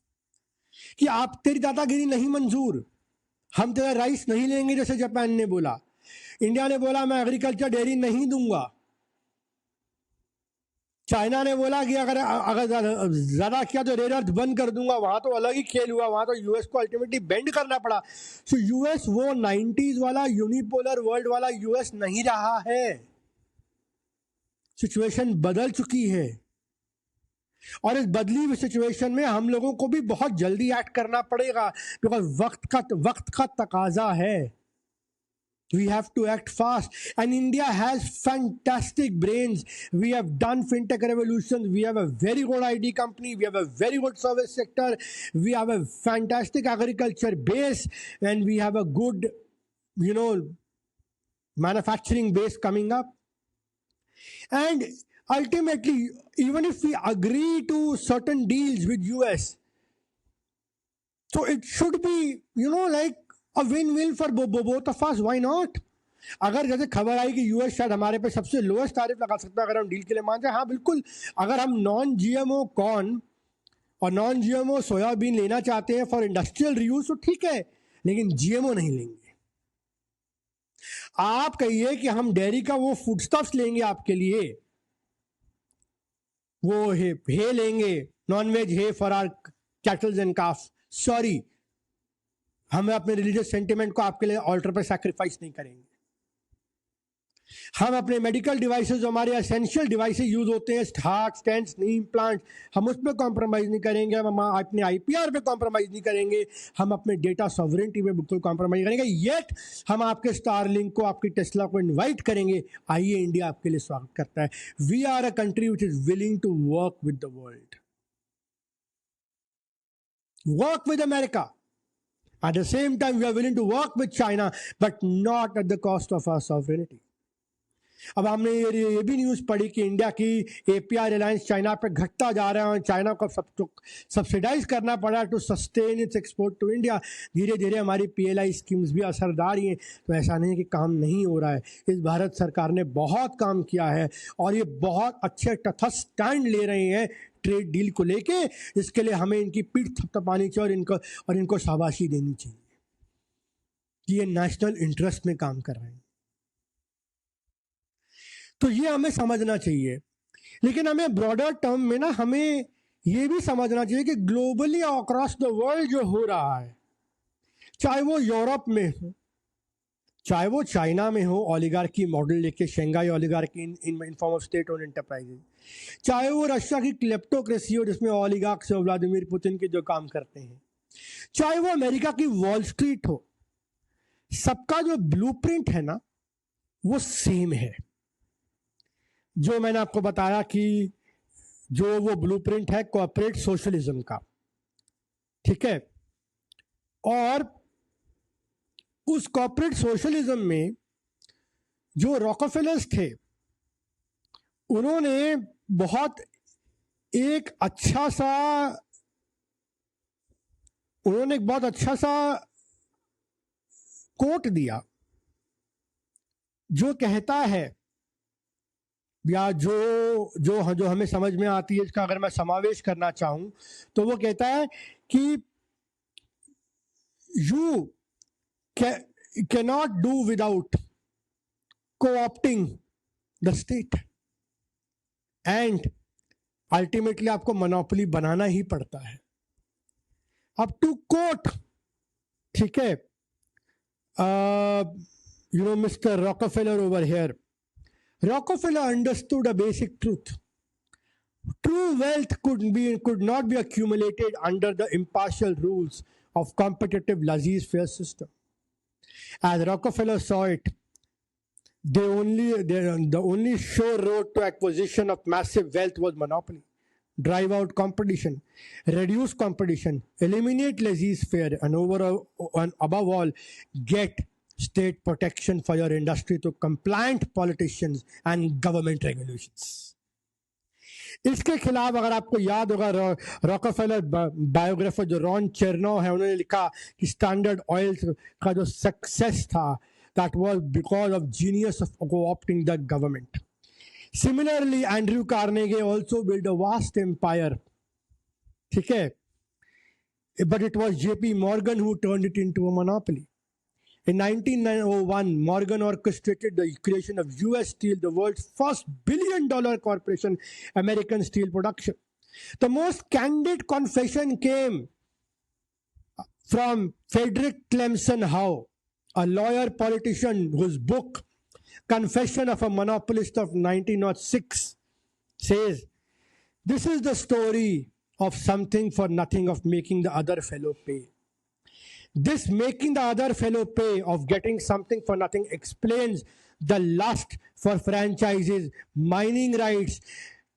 कि आप, तेरी दादागिरी नहीं मंजूर, हम तेरा राइस नहीं लेंगे जैसे जापान ने बोला। इंडिया ने बोला मैं एग्रीकल्चर डेयरी नहीं दूंगा। चाइना ने बोला कि अगर ज्यादा किया तो रेयर अर्थ बंद कर दूंगा। वहां तो अलग ही खेल हुआ, वहां तो यूएस को अल्टीमेटली बेंड करना पड़ा। सो यूएस वो 90s वाला यूनिपोलर वर्ल्ड वाला यूएस नहीं रहा है। सिचुएशन बदल चुकी है और इस बदली हुई सिचुएशन में हम लोगों को भी बहुत जल्दी एक्ट करना पड़ेगा, बिकॉज वक्त का तकाजा है। We have to act fast, and India has fantastic brains. We have done fintech revolutions. We have a very good IT company. We have a very good service sector. We have a fantastic agriculture base, and we have a good, manufacturing base coming up. And ultimately, even if we agree to certain deals with US, so it should be, like a win-win for both of us. Why not? अगर जैसे खबर आई कि US शायद हमारे पे सबसे lowest tariff लगा सकता है अगर हम डील के लिए मान जाए, हाँ बिल्कुल। अगर हम नॉन जीएमओ कॉर्न और नॉन जीएमओ सोयाबीन लेना चाहते हैं फॉर इंडस्ट्रियल रीयूज तो ठीक है, लेकिन जीएमओ नहीं लेंगे। आप कहिए कि हम डेयरी का वो फूडस्टफ्स लेंगे आपके लिए, वो हे लेंगे, non veg hay for our cattles and calf. Sorry, हम अपने रिलीजियस सेंटिमेंट को आपके लिए ऑल्टर पर सैक्रिफाइस नहीं करेंगे। हम अपने मेडिकल डिवाइसेस, जो हमारे एसेंशियल डिवाइसेस यूज होते हैं, हार्ट, स्टेंट्स, नी इम्प्लांट, हम उस पर कॉम्प्रोमाइज नहीं करेंगे। हम अपने आईपीआर पे कॉम्प्रोमाइज नहीं करेंगे। हम अपने डेटा सॉवरेंटी पे बिल्कुल कॉम्प्रोमाइज करेंगे। येट हम आपके स्टारलिंक को, आपकी टेस्ला को इन्वाइट करेंगे, आइए, इंडिया आपके लिए स्वागत करता है। We are a country which is willing to work with the world, work with America. At the same time, we are willing to work with China, but not at the cost of our sovereignty. अब हमने ये भी news पढ़ी कि India की API Reliance China पे घटता जा रहा है, चाइना को सब्सिडाइज करना पड़ा to sustain its export to India. धीरे धीरे हमारी पीएलआई स्कीम्स भी असरदार ही हैं। तो ऐसा नहीं है कि काम नहीं हो रहा है। इस भारत सरकार ने बहुत काम किया है और ये बहुत अच्छे तटस्थ स्टैंड ले रहे हैं ट्रेड डील को लेके। इसके लिए हमें इनकी पीठ थपथपानी चाहिए और इनको शाबाशी देनी चाहिए कि ये नेशनल इंटरेस्ट में काम कर रहे हैं। तो ये हमें समझना चाहिए, लेकिन हमें ब्रॉडर टर्म में ना हमें ये भी समझना चाहिए कि ग्लोबली अक्रॉस द वर्ल्ड जो हो रहा है, चाहे वो यूरोप में हो, चाहे वो चाइना में हो, ओलिगार्की मॉडल लेके, Shanghai oligarchy in form of state own enterprises, चाहे वो रशिया की क्लेप्टोक्रेसी हो जिसमें ओलिगार्क्स और व्लादिमीर पुतिन के जो काम करते हैं, चाहे वो अमेरिका की वॉल स्ट्रीट हो, सबका जो ब्लूप्रिंट है ना वो सेम है। जो मैंने आपको बताया कि जो वो ब्लूप्रिंट है कॉर्पोरेट सोशलिज्म का, ठीक है। और उस कॉर्पोरेट सोशलिज्म में जो रॉकफेलर्स थे, उन्होंने बहुत एक अच्छा सा उन्होंने एक बहुत अच्छा सा कोट दिया जो कहता है, या जो हमें समझ में आती है, इसका अगर मैं समावेश करना चाहूं तो वो कहता है कि you cannot do without co-opting the state and ultimately आपको मोनोपोली बनाना ही पड़ता है। अब टू कोट, ठीक है, mister Rockefeller over here, Rockefeller understood a basic truth. True wealth could not be accumulated under the impartial rules of competitive laissez-faire system. As Rockefeller saw it, the only sure road to acquisition of massive wealth was monopoly. Drive out competition, reduce competition, eliminate laissez-faire, and above all, get state protection for your industry to compliant politicians and government regulations. इसके खिलाफ अगर आपको याद होगा, Rockefeller biographer जो Ron चेरनॉव है, उन्होंने लिखा कि स्टैंडर्ड ऑयल का जो सक्सेस था, that was because of genius of co-opting the government. Similarly Andrew Carnegie also build a vast empire, ठीक है, but it was JP Morgan who turned it into a monopoly. In 1901, Morgan orchestrated the creation of US Steel, the world's first billion-dollar corporation, American steel production. The most candid confession came from Frederick Clemson Howe, a lawyer politician whose book, Confession of a Monopolist of 1906, says, "This is the story of something for nothing, of making the other fellow pay." This making the other fellow pay, of getting something for nothing, explains the lust for franchises, mining rights,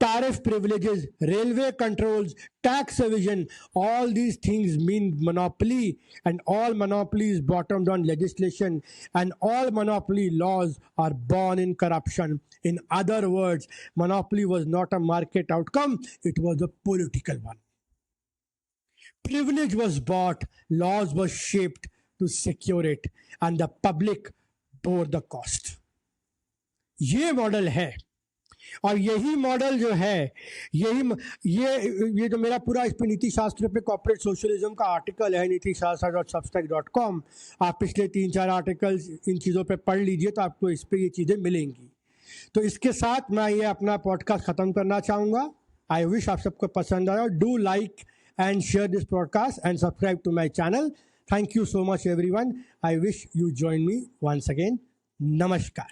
tariff privileges, railway controls, tax evasion. All these things mean monopoly, and all monopoly is bottomed on legislation, and all monopoly laws are born in corruption. In other words, monopoly was not a market outcome, it was a political one. Privilege was bought, laws were shaped to secure it, and the public bore the cost. ये model है, और यही model जो है, ये जो मेरा पूरा इस पे नीति शास्त्र पे कॉर्पोरेट सोशलिज्म का आर्टिकल है, nitiशास्त्र.substack.com, आप पिछले 3-4 आर्टिकल्स इन चीज़ों पे पढ़ लीजिए तो आपको इस पे ये चीज़ें मिलेंगी. तो इसके साथ मैं ये अपना पॉडकास्ट ख़त्म करना चाहूँगा. आई विश आप सबको पसंद आया. Do like and share this podcast and subscribe to my channel. Thank you so much everyone. I wish you join me once again. Namaskar.